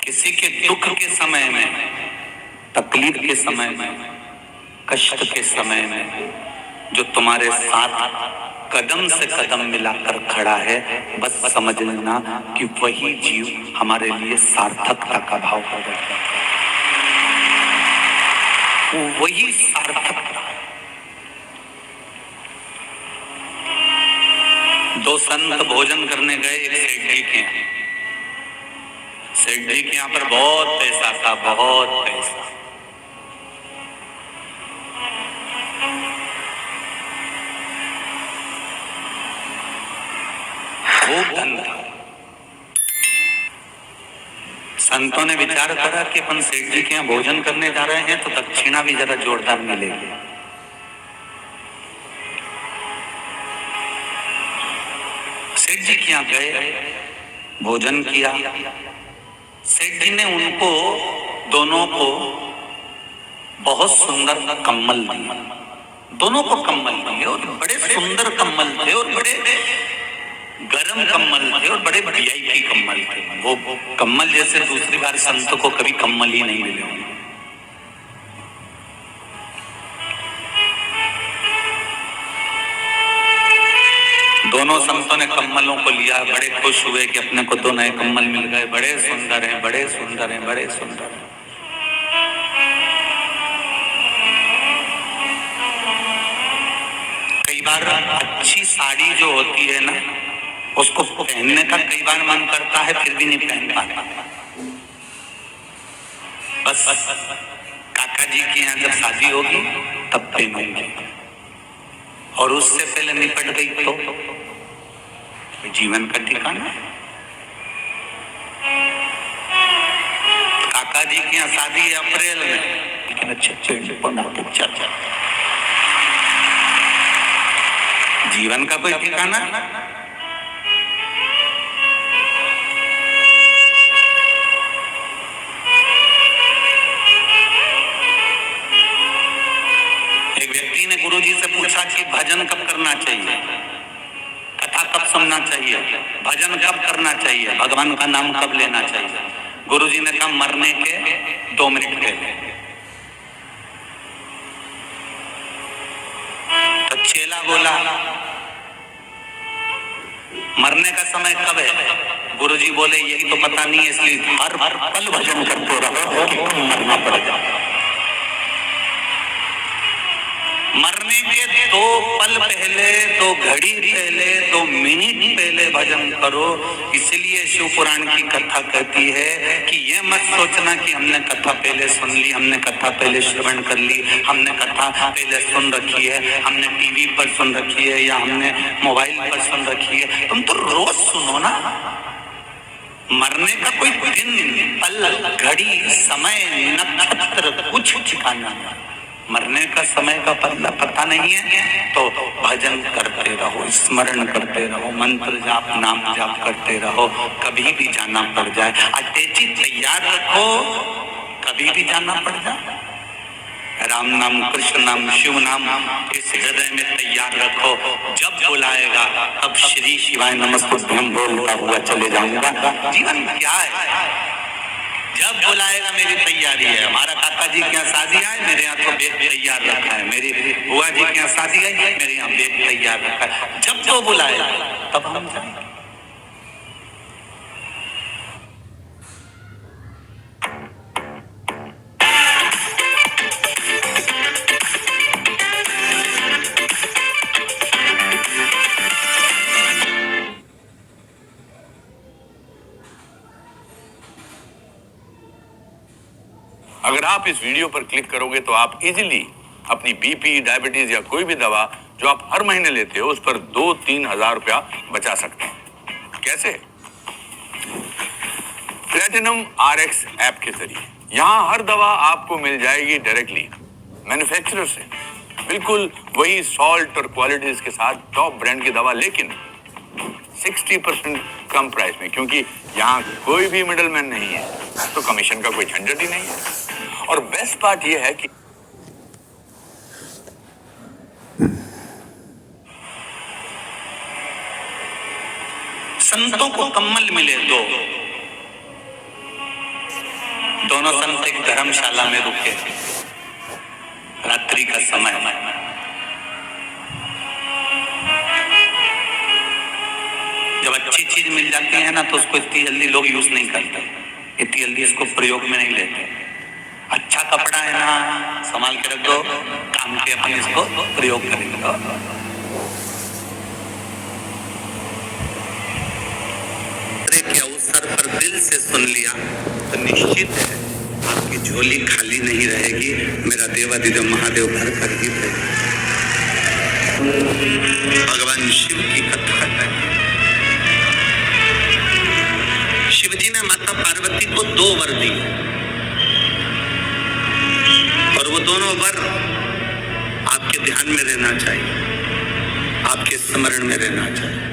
किसी के दुख के समय में, तकलीफ के समय में, कष्ट के समय में जो तुम्हारे साथ कदम से कदम मिलाकर खड़ा है, बस समझ लेना कि वही जीव हमारे लिए सार्थकता का भाव प्रकट करता है, वही सार्थकता। दो संत भोजन करने गए एक सेठ जी के यहाँ। सेठ जी के यहाँ पर बहुत पैसा था, बहुत पैसा। खूब धन था। संतों ने विचार करा कि अपन सेठ जी के यहाँ भोजन करने जा रहे हैं तो दक्षिणा भी जरा जोरदार मिलेगी। सेठ जी के यहाँ गए, भोजन किया। सेठ जी ने उनको दोनों को बहुत सुंदर कम्बल दिए, दोनों को कम्बल दिए और बड़े सुंदर कम्बल थे और बड़े गरम कम्बल थे और बड़े वीआईपी कम्बल थे। वो कम्बल जैसे दूसरी बार संत को कभी कम्बल ही नहीं मिले होंगे। दोनों संतों ने कम्बलों को लिया, बड़े खुश हुए कि अपने को दो नए कम्बल मिल गए, बड़े सुंदर हैं, बड़े सुंदर हैं, बड़े सुंदर हैं। कई बार अच्छी साड़ी जो होती है ना, उसको पहनने का कई बार मन करता है, फिर भी नहीं पहन पाता। बस काका जी के यहाँ जब शादी होगी तब पहनूंगी, और उससे पहले निपट गई तो जीवन का ठिकाना। काका जी के यहाँ शादी है अप्रैल में, लेकिन अच्छे जीवन का कोई ठिकाना। एक व्यक्ति ने गुरुजी से पूछा कि भजन कब करना चाहिए, कथा कब सुनना चाहिए, भजन कब करना चाहिए, भगवान का नाम कब लेना चाहिए। गुरुजी ने कहा मरने के 2 मिनट पहले। तो चेला बोला मरने का समय कब है? गुरुजी बोले यही तो पता नहीं है, इसलिए हर पल भजन करते रहो कि मरना पड़ जाए। मरने के 2 पल पहले, 2 घड़ी पहले, 2 मिनट पहले भजन करो। इसलिए शिव पुराण की कथा कहती है कि यह मत सोचना कि हमने कथा पहले सुन ली, हमने कथा पहले श्रवण कर ली, हमने कथा पहले सुन रखी है, हमने टीवी पर सुन रखी है या हमने मोबाइल पर सुन रखी है। तुम तो रोज सुनो ना। मरने का कोई दिन, पल, घड़ी, समय, नक्षत्र कुछ ठिकाना नहीं। मरने का समय का पता नहीं है तो भजन करते रहो, स्मरण करते रहो, मंत्र जाप, नाम जाप करते रहो। कभी भी जाना पड़ जाए अटैची तैयार रखो, कभी भी जाना पड़ जाए। राम नाम, कृष्ण नाम, शिव नाम इस हृदय में तैयार रखो। जब बुलाएगा तब श्री शिवाय नमस्तुभ्यं बोलता हुआ चले जाऊंगा। जीवन क्या है? जब बुलाएगा मेरी तैयारी है। हमारा काका जी के यहाँ शादी आए, मेरे यहाँ तो बेग तैयार रखा है। मेरी बुआ जी के यहाँ शादी आई, मेरे यहाँ बेग तैयार रखा है। जब तो बुलाएगा तब हम जाएंगे। अगर आप इस वीडियो पर क्लिक करोगे तो आप इजीली अपनी बीपी, डायबिटीज या कोई भी दवा जो आप हर महीने लेते हो उस पर 2-3 हजार रुपया बचा सकते हैं। कैसे? प्लेटिनम RX ऐप के जरिए। यहाँ हर दवा आपको मिल जाएगी डायरेक्टली मैन्युफैक्चरर से, बिल्कुल वही सॉल्ट और क्वालिटीज के साथ टॉप ब्रांड की दवा, लेकिन 60% कम प्राइस में, क्योंकि यहाँ कोई भी मिडलमैन नहीं है, तो कमीशन का कोई झंझट ही नहीं है। और बेस्ट पार्ट ये है कि संतों को कम्बल मिले दोनों संत एक धर्मशाला में रुके, रात्रि का समय। जब अच्छी चीज मिल जाती है ना तो उसको इतनी जल्दी लोग यूज नहीं करते, इतनी जल्दी इसको प्रयोग में नहीं लेते। अच्छा कपड़ा है ना, संभाल के रख दो, काम के अपन इसको प्रयोग करेंगे। के अवसर पर दिल से सुन लिया तो निश्चित है आपकी झोली खाली नहीं रहेगी। मेरा देवादिदेव महादेव भर कर ही रहेगा। भगवान शिव की कथा है। शिव जी ने माता पार्वती को 2 वर दिए और वो दोनों वर आपके ध्यान में रहना चाहिए, आपके स्मरण में रहना चाहिए।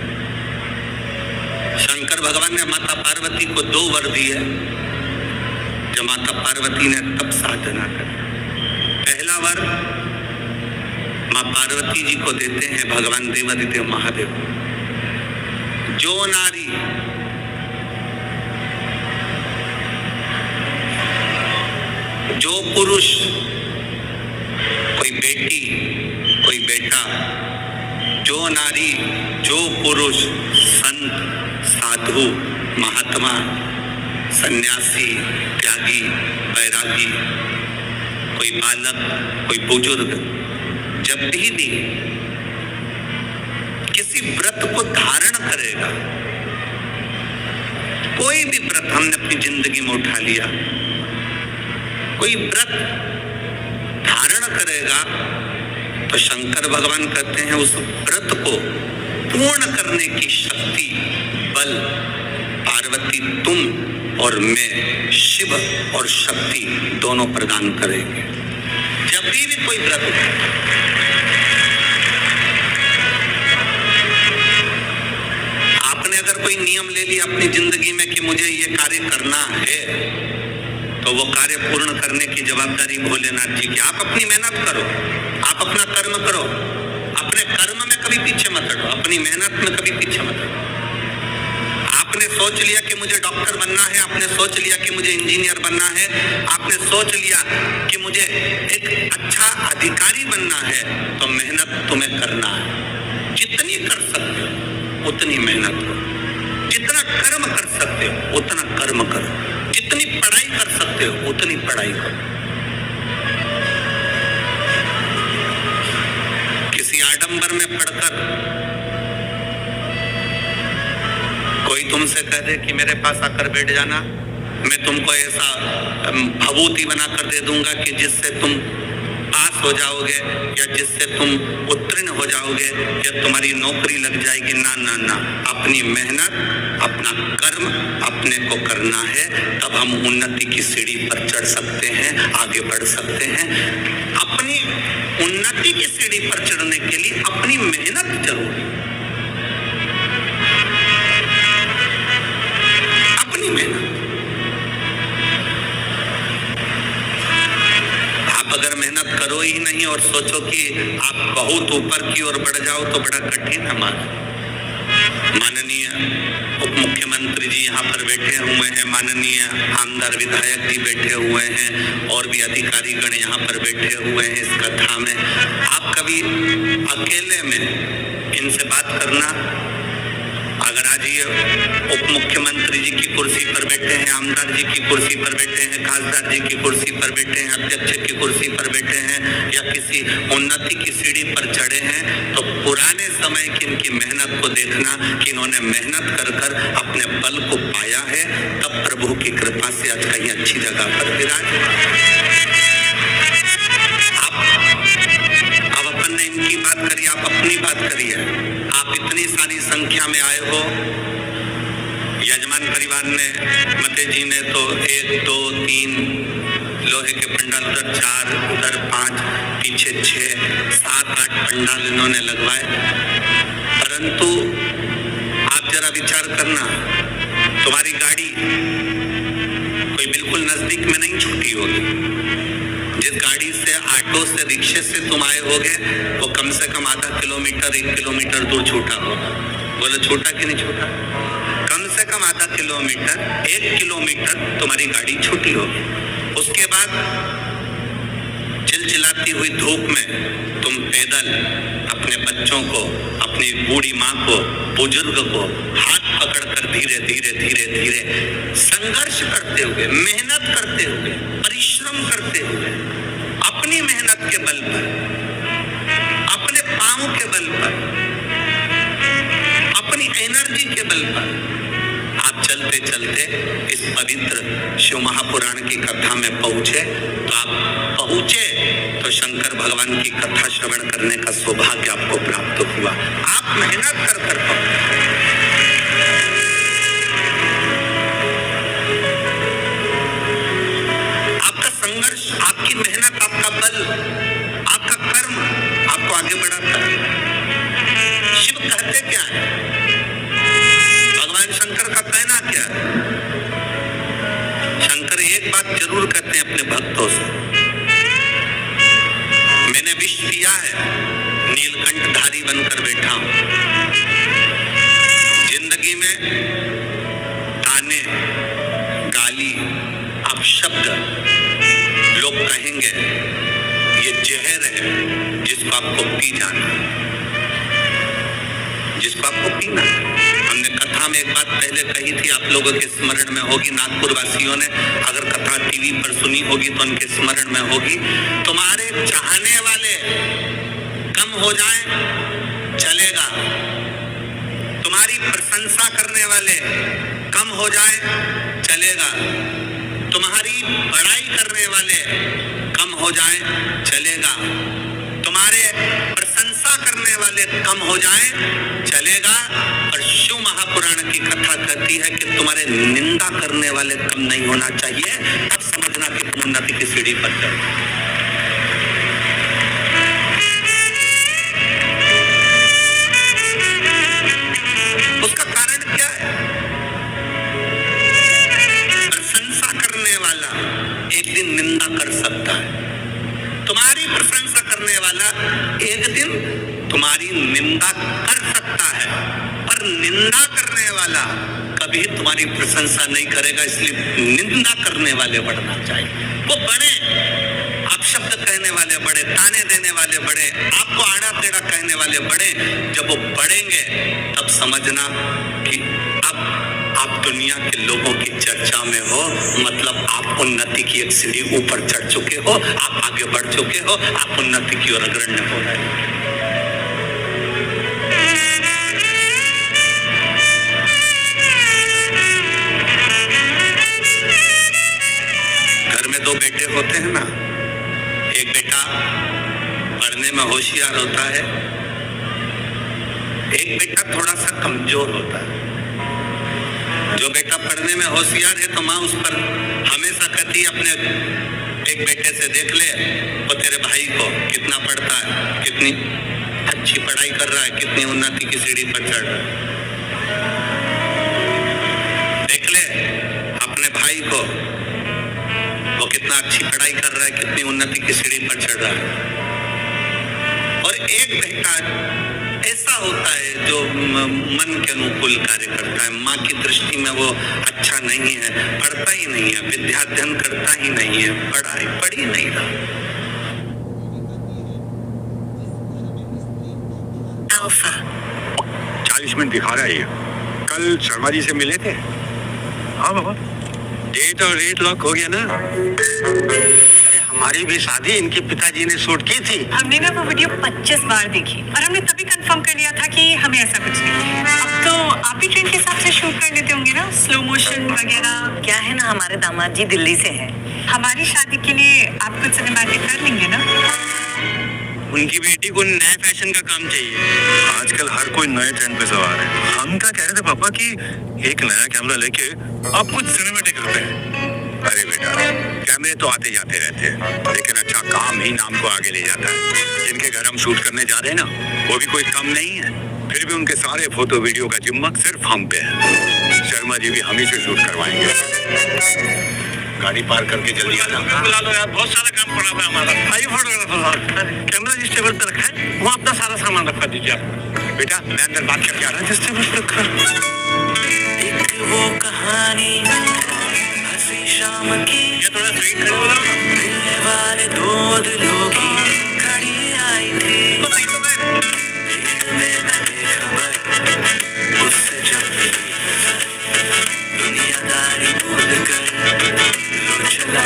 शंकर भगवान ने माता पार्वती को 2 वर दिए जब माता पार्वती ने तप साधना करी। पहला वर मां पार्वती जी को देते हैं भगवान देवादिदेव महादेव, जो नारी जो पुरुष, कोई बेटी कोई बेटा, जो नारी जो पुरुष, संत साधु महात्मा सन्यासी त्यागी बैरागी, कोई बालक कोई बुजुर्ग, जब भी किसी व्रत को धारण करेगा, कोई भी व्रत हमने अपनी जिंदगी में उठा लिया, कोई व्रत धारण करेगा तो शंकर भगवान कहते हैं उस व्रत को पूर्ण करने की शक्ति बल पार्वती तुम और मैं शिव और शक्ति दोनों प्रदान करेंगे। जब भी कोई व्रत आपने अगर कोई नियम ले लिया अपनी जिंदगी में कि मुझे ये कार्य करना है तो वो कार्य पूर्ण करने की जवाबदारी भोलेनाथ जी की। आप अपनी मेहनत करो, आप अपना कर्म करो, अपने कर्म में कभी पीछे मत हटो, अपनी मेहनत में कभी पीछे मत हटो। आपने सोच लिया कि मुझे डॉक्टर बनना है, आपने सोच लिया कि मुझे इंजीनियर बनना है, आपने सोच लिया कि मुझे एक अच्छा अधिकारी बनना है, तो मेहनत तुम्हें करना है। जितनी कर सकते हो उतनी मेहनत करो, जितना कर्म कर सकते हो उतना कर्म करो, जितनी पढ़ाई कर सकते हो उतनी पढ़ाई करो। किसी आडंबर में पढ़कर कोई तुमसे कह दे कि मेरे पास आकर बैठ जाना, मैं तुमको ऐसा भभूति बनाकर दे दूंगा कि जिससे तुम पास हो जाओगे या जिससे तुम उत्तीर्ण हो जाओगे या तुम्हारी नौकरी लग जाएगी। ना ना ना, अपनी मेहनत अपना कर्म अपने को करना है, तब हम उन्नति की सीढ़ी पर चढ़ सकते हैं, आगे बढ़ सकते हैं। अपनी उन्नति की सीढ़ी पर चढ़ने के लिए अपनी मेहनत जरूरी, अपनी मेहनत। आप अगर मेहनत करो ही नहीं और सोचो कि आप बहुत ऊपर की ओर बढ़ जाओ तो बड़ा कठिन है। माननीय उप मुख्यमंत्री जी यहाँ पर बैठे हुए हैं, माननीय आमदार विधायक जी बैठे हुए हैं और भी अधिकारी गण यहाँ पर बैठे हुए हैं इस कथा में। आप कभी अकेले में इनसे बात करना, अगर आज ये उप मुख्यमंत्री जी की कुर्सी पर बैठे हैं, आमदार जी की कुर्सी पर बैठे हैं, खासदार जी की कुर्सी पर बैठे हैं, अध्यक्ष की कुर्सी पर बैठे हैं या किसी उन्नति की सीढ़ी पर चढ़े हैं, तो पुराने समय की इनकी मेहनत को देखना कि इन्होंने मेहनत कर कर अपने बल को पाया है, तब प्रभु की कृपा से आज कहीं अच्छी जगह पर विराज। अब अपन ने इनकी बात करी, आप अपनी बात करिए। आप इतनी सारी संख्या में आए हो, यजमान परिवार ने मते जी ने तो 1 2 3 लोहे के पंडाल, उधर 4 उधर 5 पीछे 6 7 8 पंडाल इन्होंने लगवाए। परंतु आप जरा विचार करना, तुम्हारी गाड़ी कोई बिल्कुल नजदीक में नहीं छूटी होगी। जिस गाड़ी से, ऑटो से, रिक्शे से तुम आए होगे वो कम से कम आधा किलोमीटर 1 किलोमीटर दूर छूटा होगा। बोले छूटा कि नहीं छूटा? कम से कम आधा किलोमीटर 1 किलोमीटर तुम्हारी गाड़ी छूटी होगी। उसके बाद चिलचिलाती हुई धूप में तुम पैदल अपने बच्चों को, अपनी बूढ़ी माँ को, बुजुर्ग को हाथ पकड़कर धीरे धीरे धीरे धीरे संघर्ष करते हुए, मेहनत करते हुए, परिश्रम करते हुए, अपनी मेहनत के बल पर, अपने पांव के बल पर, अपनी एनर्जी के बल पर आप चलते चलते इस पवित्र शिव महापुराण की कथा में पहुंचे। तो आप पहुंचे तो शंकर भगवान की कथा श्रवण करने का सौभाग्य आपको प्राप्त हुआ। आप मेहनत कर कर पहुंचे। आपका संघर्ष, आपकी मेहनत, आपका बल, आपका कर्म आपको आगे बढ़ाता है। शिव कहते क्या है? भगवान शंकर का कहना क्या है? शंकर एक बात जरूर कहते हैं अपने भक्तों से, मैंने विष पिया है, नीलकंठधारी बनकर बैठा हूं। जिंदगी में ताने, गाली, अपशब्द लोग कहेंगे, ये जहर है जिसको आपको पी जाना, जिसको आपको पीना है। हमने कथा में एक बात पहले कही थी, आप लोगों के स्मरण में होगी, नागपुर वासियों ने अगर कथा टीवी पर सुनी होगी तो उनके स्मरण में होगी। तुम्हारे चाहने वाले कम हो जाएं चलेगा, तुम्हारी प्रशंसा करने वाले कम हो जाएं चलेगा, तुम्हारी बड़ाई करने वाले कम हो जाएं चलेगा, तुम्हारे प्रशंसा करने वाले कम हो जाएं चलेगा। और शिव महापुराण की कथा कहती है कि तुम्हारे निंदा करने वाले कम नहीं होना चाहिए। अब समझना कि तुम उन्नति की सीढ़ी पर चढ़ो। उसका कारण क्या है? प्रशंसा करने वाला एक दिन निंदा कर सकता है, तुम्हारी प्रशंसा करने वाला एक दिन तुम्हारी निंदा कर सकता है, पर निंदा करने वाला कभी तुम्हारी प्रशंसा नहीं करेगा। इसलिए निंदा करने वाले बढ़ना चाहिए। वो बढ़े, आप शब्द कहने वाले बढ़े, ताने देने वाले बढ़े, आपको आड़ा टेढ़ा कहने वाले बढ़े। जब वो बढ़ेंगे तब समझना कि अब आप दुनिया के लोगों की चर्चा में हो, मतलब आप उन्नति की एक सीढ़ी ऊपर चढ़ चुके हो, आप आगे बढ़ चुके हो, आप उन्नति की ओर अग्रसर हो रहे हो। घर में दो बेटे होते हैं ना, एक बेटा पढ़ने में होशियार होता है, एक बेटा थोड़ा सा कमजोर होता है। जो बेटा पढ़ने में होशियार है तो माँ उस पर हमेशा कहती है अपने एक बेटे से, देख ले वो तेरे भाई को कितना पढ़ता है, कितनी अच्छी पढ़ाई कर रहा है, कितनी उन्नति की सीढ़ी पर चढ़ रहा है। देख ले अपने भाई को, वो कितना अच्छी पढ़ाई कर रहा है, कितनी उन्नति की सीढ़ी पर चढ़ रहा है। और एक बेटा ऐसा होता है जो मन के अनुकूल कार्य करता है, माँ की दृष्टि में वो अच्छा नहीं है, पढ़ता ही नहीं है, विद्याध्ययन करता ही नहीं है, पढ़ ही नहीं रहा। 40 मिनट दिखा रहा है ये। कल शर्मा जी से मिले थे? हाँ बाबा, डेट और रेट लॉक हो गया ना। हमारी भी शादी इनके पिताजी ने शूट की थी। हमने ना वो वीडियो 25 बार देखी और हमने तभी कंफर्म कर लिया था कि हमें ऐसा कुछ नहीं। अब तो आप ही ट्रेंड के हिसाब से शूट कर लेते होंगे ना, स्लो मोशन वगैरह। क्या है ना, हमारे दामाद जी दिल्ली से हैं। हमारी शादी के लिए आप कुछ सिनेमैटिक कर लेंगे ना? उनकी बेटी को नए फैशन का काम चाहिए। आजकल हर कोई नए ट्रेंड पे सवार है। हम क्या कह रहे थे पापा कि एक नया कैमरा लेके आप कुछ सिनेमैटिक करते हैं। अरे बेटा, कैमरे तो आते जाते रहते हैं, लेकिन अच्छा काम ही नाम को आगे ले जाता है। जिनके घर हम शूट करने जा रहे हैं ना, वो भी कोई कम नहीं है, फिर भी उनके सारे फोटो वीडियो का जिम्मा सिर्फ हम पे है। शर्मा जी भी हम ही से शूट करवाएंगे। गाड़ी पार करके जल्दी आना। बुला लो यार, बहुत सारा काम पड़ा है हमारा। आइए फोटोग्राफर, कैमरा जिस टेबल पर रखा है वहाँ अपना सारा सामान रखवा दीजिए आप। बेटा मैं अंदर बात करके आ रहा हूँ, जिस टेबल पर रखा। एक वो कहानी हंसी शाम की, ये थोड़ा सही खड़े हो रहा है। मिलने वाले दो दिलों की घड़ी आई थी में न बेखबर उससे जब मिली नजर दुनियादारी भूल कर लो चला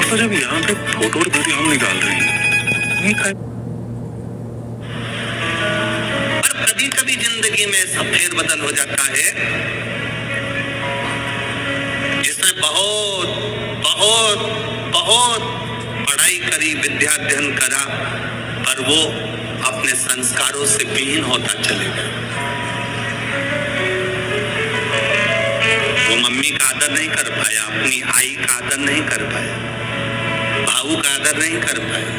तो जब यहाँ पे फोटो और वीडियो हम निकाल रहे हैं पर कभी कभी जिंदगी में ऐसा फेरबदल हो जाता है जिसने बहुत बहुत बहुत पढ़ाई करी, विद्या अध्ययन करा, पर वो अपने संस्कारों से विहीन होता चलेगा। वो मम्मी का आदर नहीं कर पाया, अपनी आई का आदर नहीं कर पाया, भाऊ का आदर नहीं कर पाया,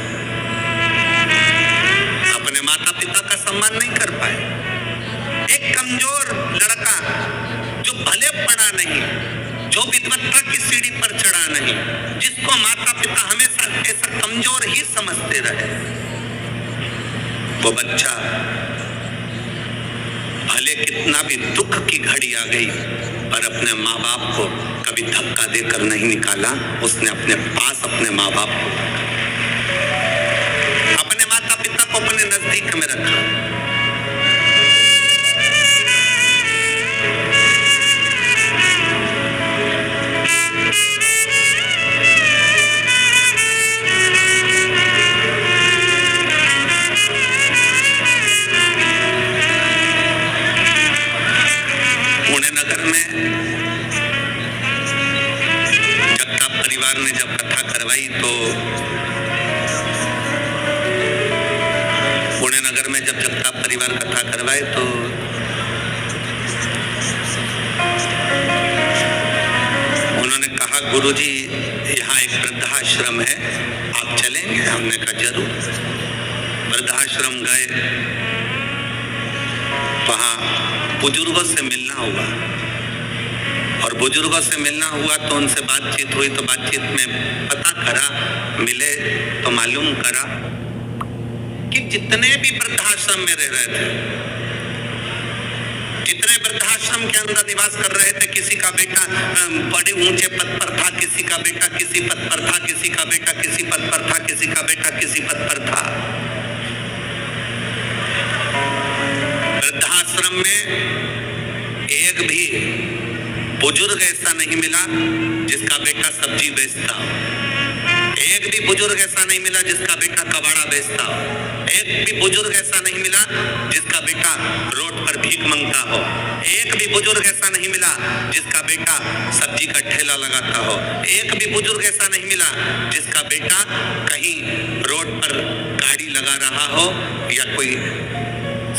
अपने माता पिता का सम्मान नहीं कर पाए। एक कमजोर लड़का जो भले पढ़ा नहीं, जो विद्वत्ता की सीढ़ी पर चढ़ा नहीं, जिसको माता पिता हमेशा ऐसा कमजोर ही समझते रहे, वो बच्चा भले कितना भी दुख की घड़ी आ गई पर अपने माँ बाप को कभी धक्का देकर नहीं निकाला। उसने अपने पास अपने माँ बाप को, अपने माता पिता को अपने नजदीक में रखा। पुणे नगर में जगताप परिवार ने जब कथा करवाई तो पुणे नगर में जब जगताप परिवार कथा करवाए तो उन्होंने कहा, गुरुजी यहाँ एक वृद्धाश्रम है, आप चलेंगे? हमने कहा जरूर। वृद्धाश्रम गए, वहां बुजुर्गों से मिलना हुआ और बुजुर्गों से मिलना हुआ तो उनसे बातचीत हुई। तो बातचीत में पता करा, मिले तो मालूम करा कि जितने भी वृद्धाश्रम में रह रहे थे, जितने वृद्धाश्रम के अंदर निवास कर रहे थे, किसी का बेटा बड़े ऊंचे पद पर था, किसी का बेटा किसी पद पर था, किसी का बेटा किसी पद पर था, किसी का बेटा किसी पद पर था। वृद्धाश्रम में एक भी बुजुर्ग ऐसा नहीं मिला जिसका बेटा सब्जी बेचता हो, एक भी बुजुर्ग ऐसा नहीं मिला जिसका बेटा कबाड़ा बेचता हो, एक भी बुजुर्ग ऐसा नहीं मिला जिसका बेटा रोड पर भीख मांगता हो, एक भी बुजुर्ग ऐसा नहीं मिला जिसका बेटा सब्जी का ठेला लगाता हो, एक भी बुजुर्ग ऐसा नहीं मिला जिसका बेटा कहीं रोड पर गाड़ी लगा रहा हो या कोई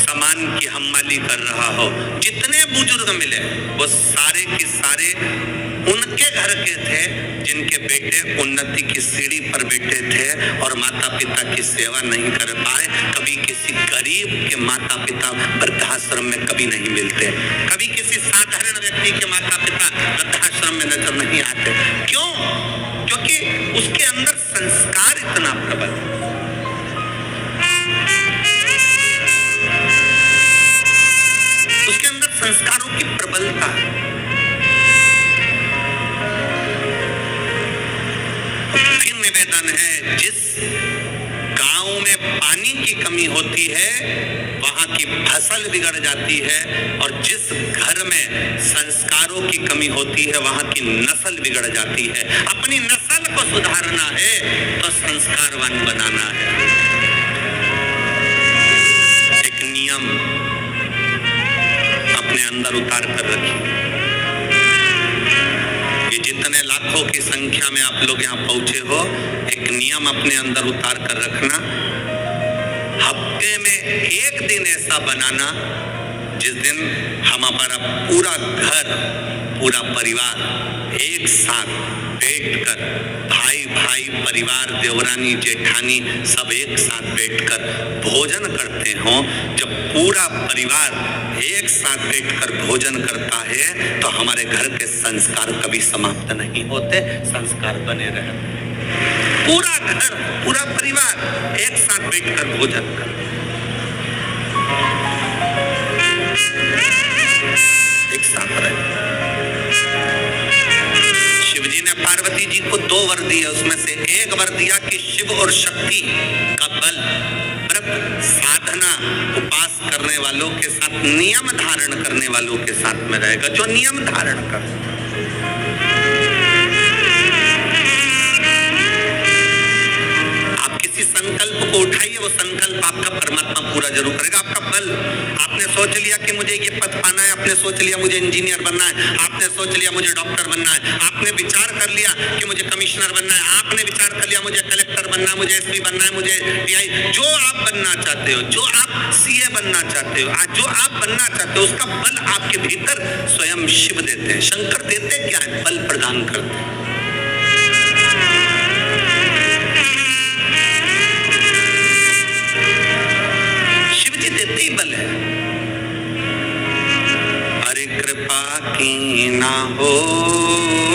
सामान की हम्माली कर रहा हो। जितने बुजुर्ग मिले वो सारे के सारे उनके घर के थे जिनके बेटे उन्नति की सीढ़ी पर बैठे थे और माता पिता की सेवा नहीं कर पाए। कभी किसी गरीब के माता पिता वृद्धाश्रम में कभी नहीं मिलते, कभी किसी साधारण व्यक्ति के माता पिता वृद्धाश्रम में नजर नहीं आते। क्यों? क्योंकि उसके अंदर संस्कार इतना प्रबल, उसके अंदर संस्कारों की प्रबलता। फिर निवेदन है, जिस गांव में पानी की कमी होती है वहां की फसल बिगड़ जाती है, और जिस घर में संस्कारों की कमी होती है वहां की नस्ल बिगड़ जाती है। अपनी नस्ल को सुधारना है तो संस्कारवान बनाना है। एक नियम अपने अंदर उतार कर रखिए। ये जितने लाखों की संख्या में आप लोग यहाँ पहुंचे हो, एक नियम अपने अंदर उतार कर रखना। हफ्ते में एक दिन ऐसा बनाना जिस दिन हमारा पूरा घर, पूरा परिवार एक साथ बैठकर, भाई भाई परिवार, देवरानी जेठानी सब एक साथ बैठकर भोजन करते हों, जब पूरा परिवार एक साथ बैठकर भोजन करता है तो हमारे घर के संस्कार कभी समाप्त नहीं होते, संस्कार बने रहते। पूरा घर, पूरा परिवार एक साथ बैठकर भोजन करता, एक साथ रहे। शिव जी ने पार्वती जी को 2 वर दिए, उसमें से एक वर दिया कि शिव और शक्ति का बल व्रत साधना उपास करने वालों के साथ, नियम धारण करने वालों के साथ में रहेगा, जो नियम धारण कर। आप किसी संकल्प को उठाइए, वो संकल्प आपका परमात्मा पूरा जरूर करेगा। आपका बल, आपने सोच लिया कि मुझे ये पद पाना है, आपने सोच लिया मुझे इंजीनियर बनना है, आपने सोच लिया मुझे डॉक्टर बनना है, आपने विचार कर लिया कि मुझे कमिश्नर बनना है, आपने विचार कर लिया मुझे कलेक्टर बनना है, मुझे एसपी बनना है, मुझे पीआई, जो आप बनना चाहते हो, जो आप सीए बनना चाहते हो, जो आप बनना चाहते हो, उसका बल आपके भीतर स्वयं शिव देते हैं। शंकर देते क्या है? बल प्रदान करते हैं। शिव जी देते ही बल है। अरे कृपा की ना होती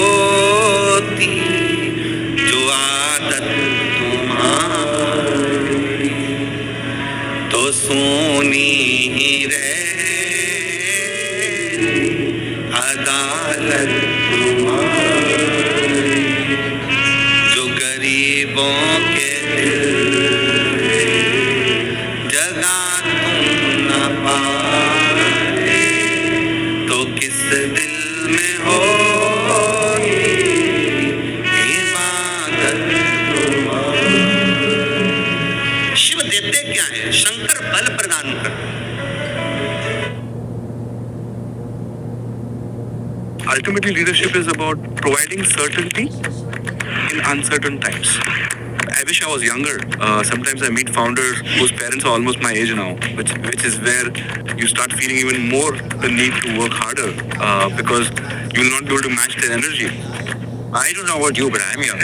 जो आदत तुम्हारी, तो सोनी ही रहे अदालत तुम्हारी, जो गरीबों के दिल जगा तुम न पाए, तो किस दिल में हो इबादत तुम्हारी। शिव देते क्या है? शंकर बल प्रदान करते। Ultimately, leadership is about providing certainty in uncertain times. I wish I was younger. Sometimes I meet founders whose parents are almost my age now, which is where you start feeling even more the need to work harder because you will not be able to match their energy. I don't know about you, but I'm young.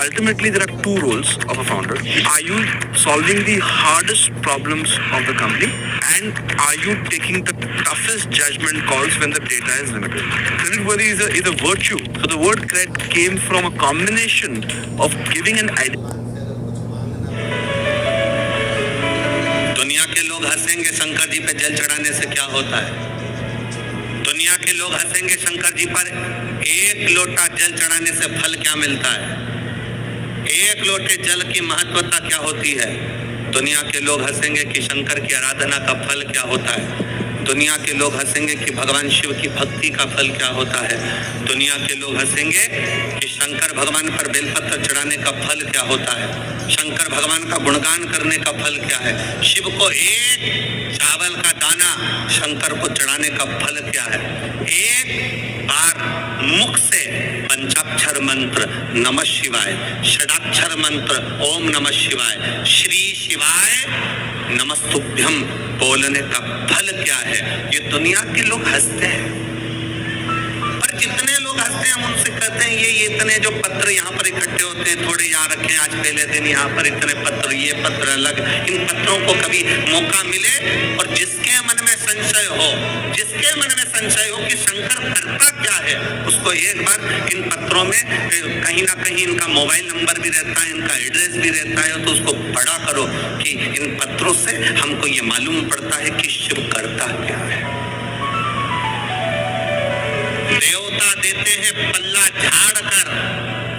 Ultimately, there are 2 roles of a founder. Are you solving the hardest problems of the company? And are you taking the toughest judgment calls when the data is limited? Creditworthy is a virtue. So the word cred came from a combination of giving an idea. दुनिया के लोग हंसेंगे शंकर जी पे जल चढ़ाने से क्या होता है? दुनिया के लोग हंसेंगे शंकर जी पर 1 लोटा जल चढ़ाने से फल क्या मिलता है? 1 लोटे जल की महत्वता क्या होती है? दुनिया के लोग हंसेंगे कि शंकर की आराधना का फल क्या होता है। दुनिया के लोग हंसेंगे कि भगवान शिव की भक्ति का फल क्या होता है। दुनिया के लोग हंसेंगे कि शंकर भगवान पर बेलपत्र चढ़ाने का फल क्या होता है। शंकर भगवान का गुणगान करने का फल क्या है। शिव को 1 चावल का दाना शंकर को चढ़ाने का फल क्या है। 1 बार मुख से पंचाक्षर मंत्र नमः शिवाय, षडाक्षर मंत्र ओम नमः शिवाय, श्री शिवाय नमस्तुभ्यम बोलने का फल क्या है। ये दुनिया के लोग हंसते हैं, पर जितने लोग हंसते हैं हम उनसे कहते हैं ये इतने जो पत्र यहाँ पर इकट्ठे होते हैं, थोड़े याद रखें, आज पहले दिन यहाँ पर इतने पत्र, ये पत्र अलग। इन पत्रों को कभी मौका मिले और जिसके मन में संशय हो, जिसके मन में संशय हो कि शंकर करता क्या है, उसको एक बार इन पत्रों में कहीं ना कहीं इनका मोबाइल नंबर भी रहता है, इनका एड्रेस भी रहता है, तो उसको पढ़ा करो कि इन पत्रों से हमको ये मालूम पड़ता है कि शिव करता क्या है। देवता देते हैं पल्ला झाड़ कर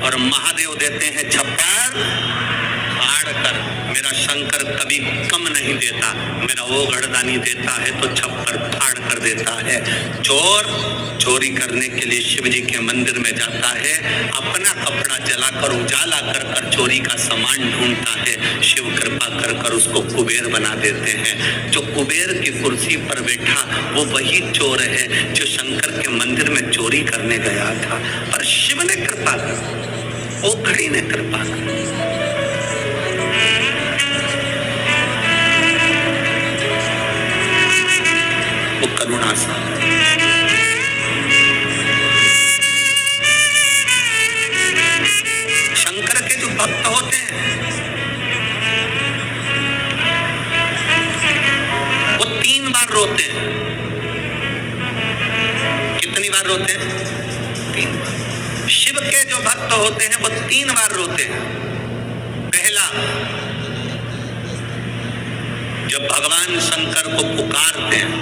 और महादेव देते हैं छप्पर फाड़ कर। मेरा शंकर कभी कम नहीं देता, मेरा वो गढ़दानी देता है तो छप्पर फाड़ कर देता है। चोर चोरी करने के लिए शिव जी के मंदिर में जाता है, अपना कपड़ा जलाकर उजाला कर कर चोरी का सामान ढूंढता है। शिव कृपा कर कर उसको कुबेर बना देते हैं। जो कुबेर की कुर्सी पर बैठा वो वही चोर है जो शंकर के मंदिर में चोरी करने गया था, और शिव ने कृपा कर, वो घड़ी ने कृपा कर। आसान है। शंकर के जो भक्त होते हैं वो 3 बार रोते हैं। कितनी बार रोते हैं? 3 बार। शिव के जो भक्त होते हैं वो 3 बार रोते हैं। पहला, जब भगवान शंकर को पुकारते हैं,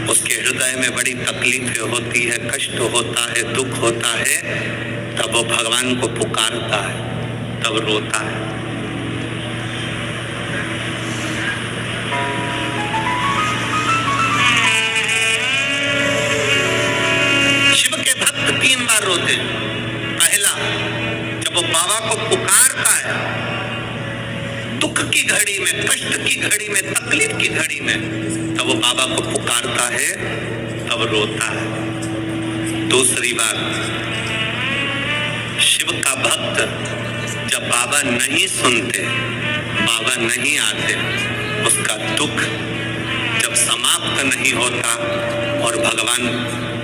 उसके हृदय में बड़ी तकलीफें होती है, कष्ट होता है, दुख होता है, तब वो भगवान को पुकारता है, तब रोता है। शिव के भक्त 3 बार रोते हैं। पहला, जब वो बाबा को पुकारता है, दुख की घड़ी में, कष्ट की घड़ी में, तकलीफ की घड़ी में, तब वो बाबा को पुकारता है, तब रोता है। दूसरी बार, शिव का भक्त जब बाबा नहीं सुनते, बाबा नहीं आते, उसका दुख जब समाप्त नहीं होता और भगवान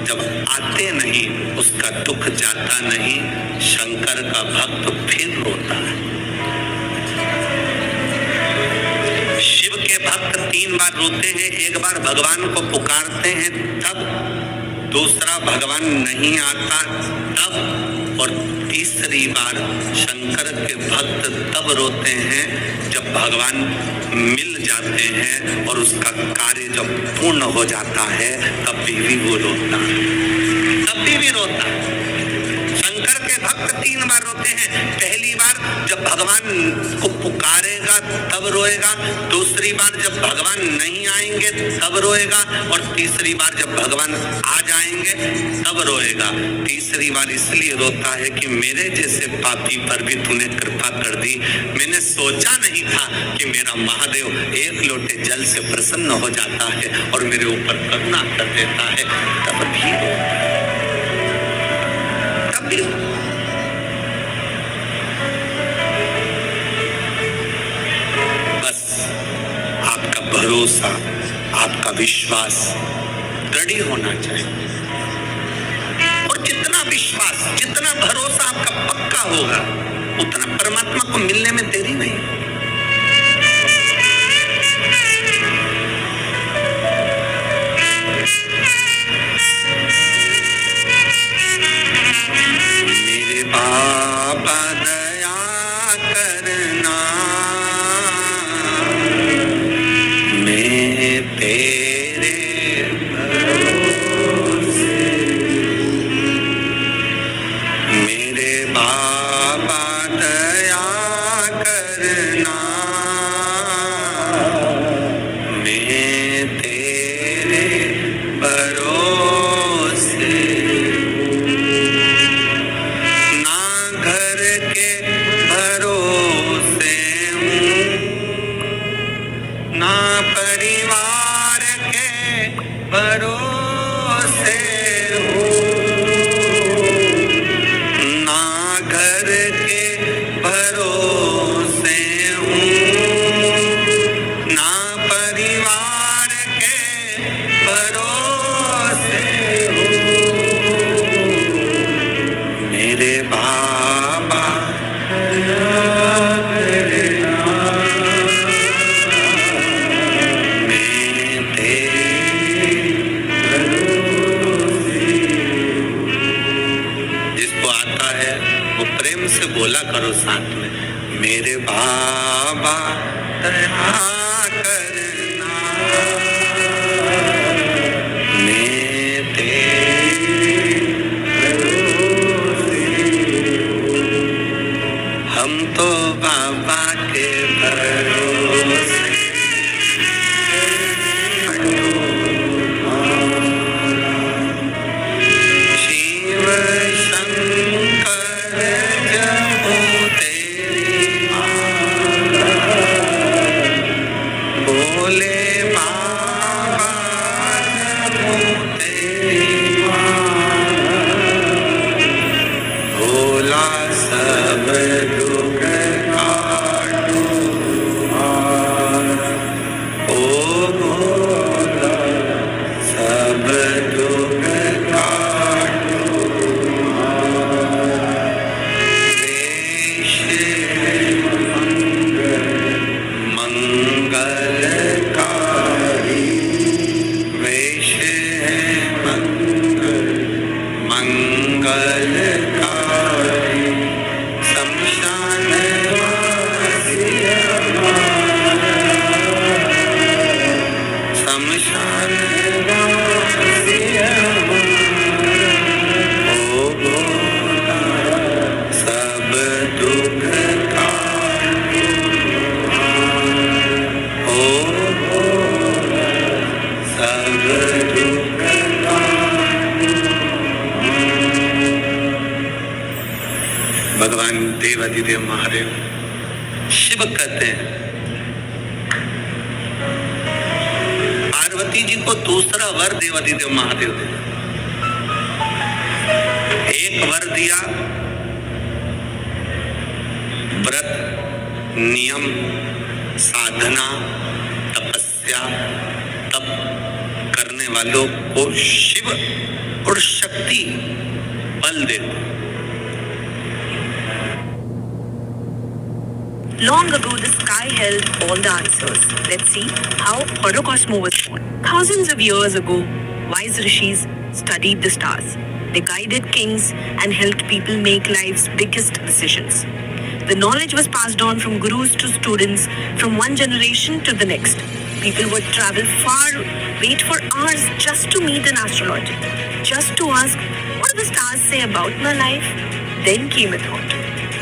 जब आते नहीं, उसका दुख जाता नहीं, शंकर का भक्त फिर रोता है। शिव के भक्त 3 बार रोते हैं। एक बार भगवान को पुकारते हैं तब, दूसरा भगवान नहीं आता तब, और तीसरी बार शंकर के भक्त तब रोते हैं जब भगवान मिल जाते हैं और उसका कार्य जब पूर्ण हो जाता है, तब भी वो रोता है, तब भी रोता है। शंकर के भक्त 3 बार रोते हैं। पहली बार जब भगवान को पुकारेगा तब रोएगा, दूसरी बार जब भगवान नहीं आएंगे तब रोएगा, और तीसरी बार जब भगवान आ जाएंगे तब रोएगा। तीसरी बार इसलिए रोता है कि मेरे जैसे पापी पर भी तूने कृपा कर दी। मैंने सोचा नहीं था कि मेरा महादेव 1 लोटे जल से प्रसन्न हो जाता है और मेरे ऊपर करुणा कर देता है, तब भी रोता है, तब भी। बस आपका भरोसा, आपका विश्वास दृढ़ होना चाहिए, और जितना विश्वास, जितना भरोसा आपका पक्का होगा, उतना परमात्मा को मिलने में देरी नहीं। मेरे बाबा दया करना, मैं तेरे भरोसे। मेरे बाबा दया करना, मैं तेरे भरोसे। ना घर के भरोसे हूँ, ना परिवार के भरोसे हूँ, ना घर के भरोसे हूँ, ना परिवार के भरोसे हूँ। मेरे बाबा जिसको आता है वो प्रेम से बोला करो साथ में, मेरे बाबा दया करना, मैं तेरे भरोसे। हम तो बाबा के भरोसे। शिव शंकर जपो तेरी माला, भोले बाबा जपो तेरी माला, भोला सब दुख काटो ओ भोला। मंगलकारी शमशान वासी हमारा, शमशान वासी हमारा, ओ भोला सब दुख का ओ भोला सब दुख का। भगवान देवाधिदेव महादेव शिव कहते हैं पार्वती जी को दूसरा वर देवाधिदेव महादेव दे। एक वर दिया व्रत, नियम, साधना, तपस्या, तप करने वालों को शिव और शक्ति बल देते। Long ago, the sky held all the answers. Let's see how Horocosmo was born. Thousands of years ago, wise rishis studied the stars. They guided kings and helped people make life's biggest decisions. The knowledge was passed on from gurus to students, from one generation to the next. People would travel far, wait for hours just to meet an astrologer, just to ask, what do the stars say about my life? Then came a thought.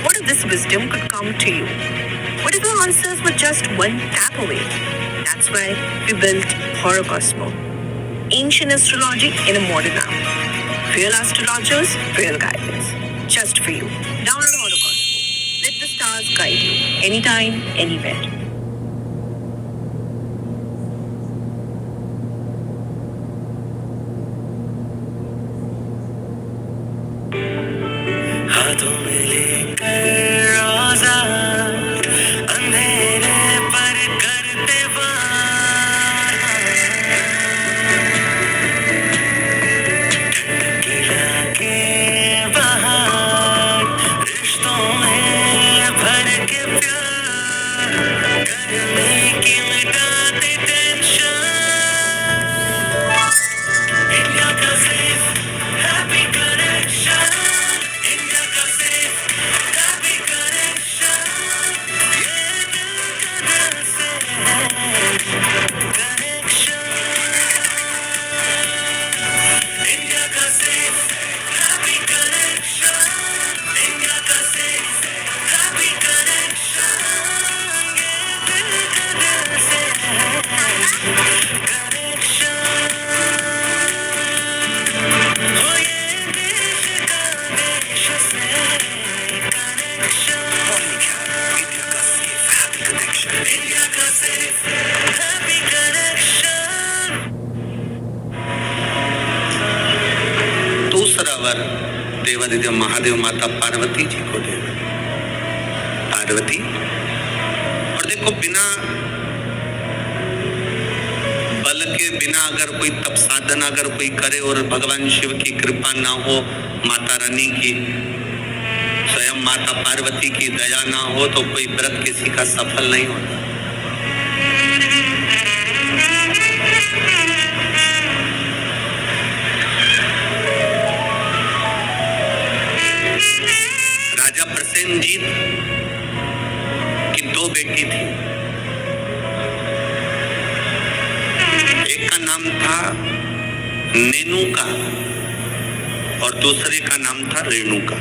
What if this wisdom could come to you? What if the answers were just one tap away? That's why we built Horocosmo. Ancient astrology in a modern app. Real astrologers, real guidance. Just for you. Download Horocosmo. Let the stars guide you. Anytime, anywhere. हाथों में लेकर रोजा अंधेरे पर करते वार, गिरा के बाहर रिश्तों में भर के प्यार करने की मिटाते टेंशन। इंडिया का सेफ हैप्पी कनेक्शन, इंडिया का सेफ हैप्पी कनेक्शन, ये दिल का दिल से है कनेक्शन। इंडिया का सेफ हैप्पी कनेक्शन, इंडिया का सेफ हैप्पी कनेक्शन, ये दिल का दिल से है कनेक्शन। हो ये देश का देश से कनेक्शन। इंडिया का सेफ हैप्पी कनेक्शन, इंडिया का सेफ हैप्पी कनेक्शन। दूसरा वर देवाधिदेव महादेव माता पार्वती जी को दे। पार्वती और देखो बिना बल के, बिना अगर कोई तप साधना अगर कोई करे और भगवान शिव की कृपा ना हो, माता रानी की, स्वयं माता पार्वती की दया ना हो तो कोई व्रत किसी का सफल नहीं होता। राजा प्रसेनजीत की दो बेटी थी। एक का नाम था नेनुका और दूसरे का नाम था रेणुका।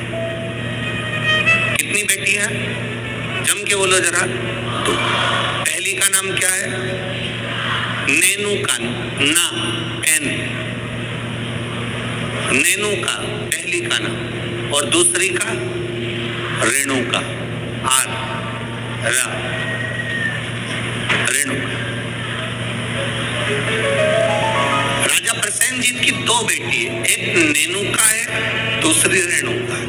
कितनी बेटी है? जम के बोलो जरा। तो पहली का नाम क्या है? नेनुका, ना एन, नेनुका पहली का नाम, और दूसरी का रेणुका, आर, रा, रेणुका। राजा प्रसेनजीत की दो बेटी है, एक नेनुका है, दूसरी रेणुका है।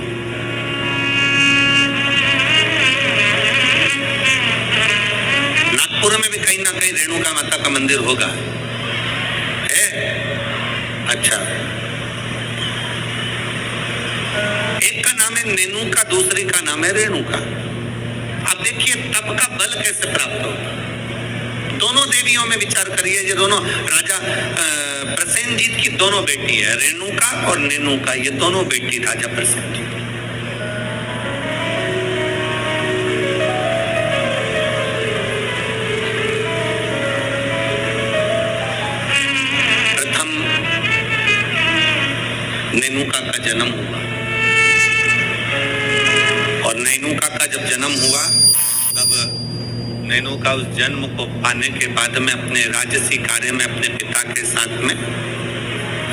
नागपुर में भी कहीं ना कहीं रेणुका माता का मंदिर होगा, है? अच्छा, एक का नाम है नेनुका, दूसरी का नाम है रेणुका। अब देखिए तप का बल कैसे प्राप्त होता। दोनों देवियों में विचार करिए। ये दोनों राजा प्रसेनजीत की दोनों बेटी है, रेणुका और नेनुका, ये दोनों बेटी राजा प्रसेनजीत। प्रथम नेनुका का जन्म हुआ और नेनुका का जब जन्म हुआ तब नेनुका उस जन्म को पाने के बाद में अपने राजसी कार्य में अपने पिता के साथ में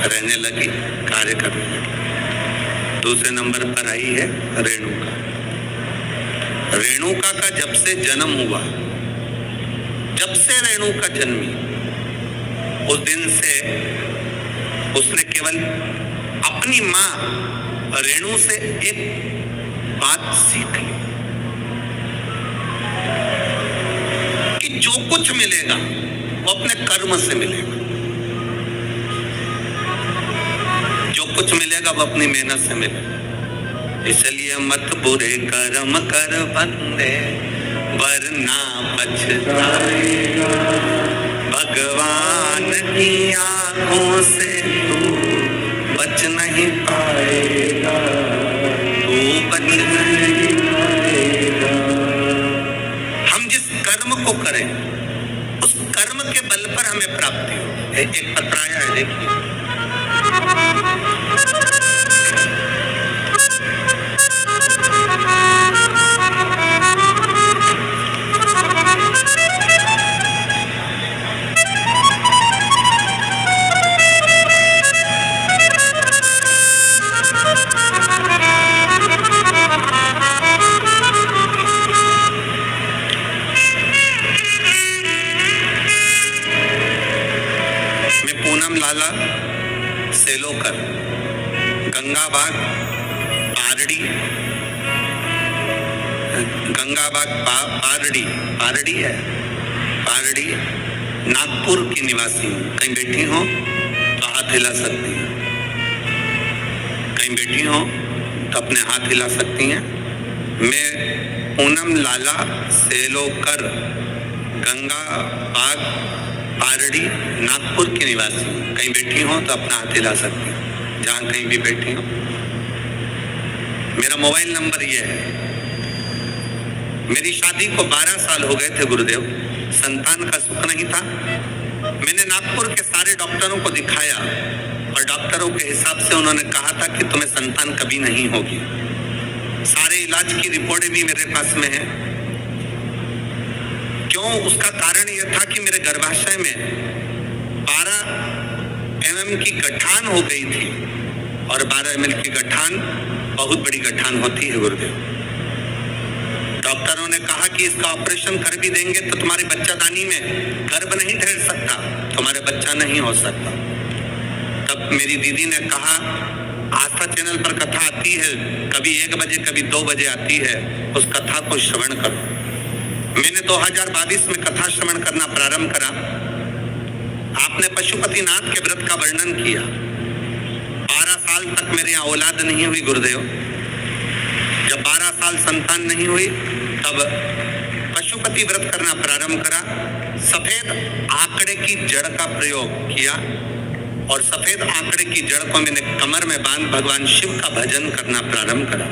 रहने लगी, कार्य करने लगी। दूसरे नंबर पर आई है रेणुका। रेणुका का जब से जन्म हुआ, जब से रेणुका जन्मी, उस दिन से उसने केवल अपनी मां रेणु से एक बात सीख ली कि जो कुछ मिलेगा वो अपने कर्म से मिलेगा, जो कुछ मिलेगा वो अपनी मेहनत से मिलेगा। इसलिए मत बुरे कर्म कर बंदे वरना पछताएगा, भगवान की आंखों से तू बच नहीं पाएगा, तू बच नहीं पाएगा। हम जिस कर्म को करें उस कर्म के बल पर हमें प्राप्ति हो। एक पत्र आया है, देखिए। लाला सेलोकर, गंगाबाग पारड़ी, गंगाबाग पारड़ी, पारड़ी है, पारड़ी नागपुर की निवासी हूँ। कहीं बैठी हो तो हाथ हिला सकती हैं, कहीं बैठी हो तो अपने हाथ हिला सकती हैं। मैं पूनम लाला सेलोकर, गंगाबाग पारड़ी नागपुर की निवासी, कहीं बैठी हो तो अपना हाथ हिला सकती हो, जहां कहीं भी बैठी हो। मेरा मोबाइल नंबर ये है। मेरी शादी को 12 साल हो गए थे गुरुदेव, संतान का सुख नहीं था। मैंने नागपुर के सारे डॉक्टरों को दिखाया और डॉक्टरों के हिसाब से उन्होंने कहा था कि तुम्हें संतान कभी नहीं होगी। सारे इलाज की रिपोर्टें भी मेरे पास में है। क्यों? उसका कारण यह था कि मेरे गर्भाशय में 12 mm की गठान हो गई थी और 12 mm की गठान बहुत बड़ी गठान होती है गुरुदेव। डॉक्टरों ने कहा कि इसका ऑपरेशन कर भी देंगे तो तुम्हारे बच्चादानी में गर्भ नहीं ठहर सकता, तुम्हारे बच्चा नहीं हो सकता। तब मेरी दीदी ने कहा, आस्था चैनल पर कथा आती है, कभी 1 बजे कभी 2 बजे आती है, उस कथा को श्रवण करो। मैंने 2022 में कथा श्रवण करना प्रारंभ करा। आपने पशुपतिनाथ के व्रत का वर्णन किया। 12 साल तक मेरे यहाँ औलाद नहीं हुई गुरुदेव। जब 12 साल संतान नहीं हुई तब पशुपति व्रत करना प्रारंभ करा। सफेद आंकड़े की जड़ का प्रयोग किया और सफेद आंकड़े की जड़ को मैंने कमर में बांध भगवान शिव का भजन करना प्रारंभ करा।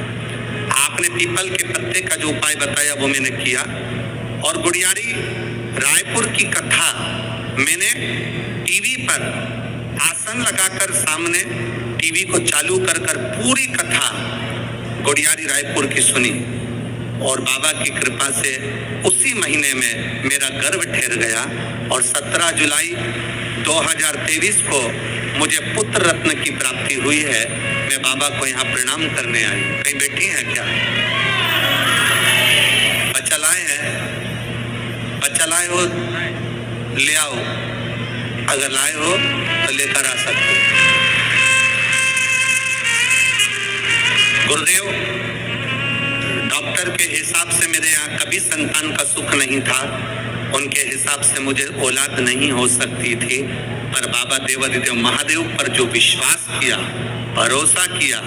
आपने पीपल के पत्ते का जो उपाय बताया वो मैंने किया और गुड़ियारी रायपुर की कथा मैंने टीवी पर आसन लगाकर सामने टीवी को चालू कर पूरी कथा गुड़ियारी रायपुर की सुनी और बाबा की कृपा से उसी महीने में मेरा गर्भ ठहर गया और 17 जुलाई 2023 को मुझे पुत्र रत्न की प्राप्ति हुई है। मैं बाबा को यहाँ प्रणाम करने आई। कहीं बैठी हैं क्या? बच्चा लाए हैं? बच्चा लाए हो ले आओ, अगर लाए हो तो लेकर आ सकते हो। गुरुदेव, डॉक्टर के हिसाब से मेरे यहाँ कभी संतान का सुख नहीं था। उनके हिसाब से मुझे औलाद नहीं हो सकती थी, पर बाबा देवादिदेव महादेव पर जो विश्वास किया, भरोसा किया,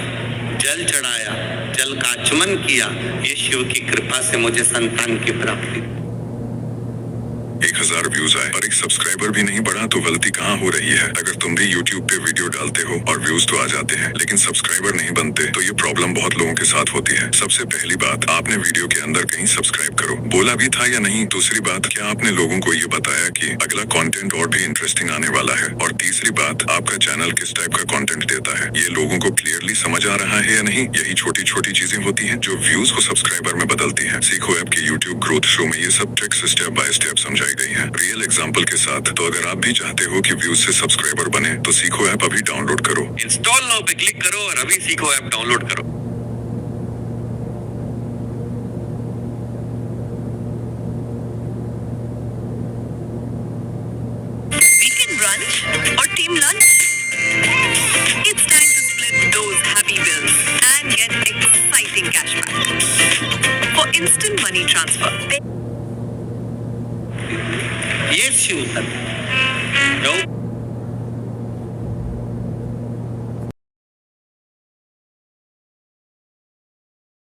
जल चढ़ाया, जल का आचमन किया, ये शिव की कृपा से मुझे संतान की प्राप्ति। 1000 व्यूज आए और एक सब्सक्राइबर भी नहीं बढ़ा तो गलती कहाँ हो रही है? अगर तुम भी यूट्यूब पे वीडियो डालते हो और व्यूज तो आ जाते हैं लेकिन सब्सक्राइबर नहीं बनते तो ये प्रॉब्लम बहुत लोगों के साथ होती है। सबसे पहली बात, आपने वीडियो के अंदर कहीं सब्सक्राइब करो बोला भी था या नहीं? दूसरी बात, क्या आपने लोगों को ये बताया कि अगला कंटेंट और भी इंटरेस्टिंग आने वाला है? और तीसरी बात, आपका चैनल किस टाइप का कंटेंट देता है? ये लोगों को क्लियरली समझ आ रहा है या नहीं? यही छोटी छोटी चीजें होती हैं जो व्यूज को सब्सक्राइबर में बदलती हैं। सीखो ऐप के यूट्यूब ग्रोथ शो में ये सब ट्रिक्स स्टेप बाय स्टेप समझाई गई हैं, रियल एग्जांपल के साथ। तो अगर आप भी चाहते हो कि व्यूज से सब्सक्राइबर बने तो सीखो ऐप अभी डाउनलोड करो। इंस्टॉल नाउ पे क्लिक करो और अभी सीखो ऐप डाउनलोड करो। Weekend brunch or team lunch? It's time to split those happy bills and get exciting cashback. For instant money transfer, Yes, you. No.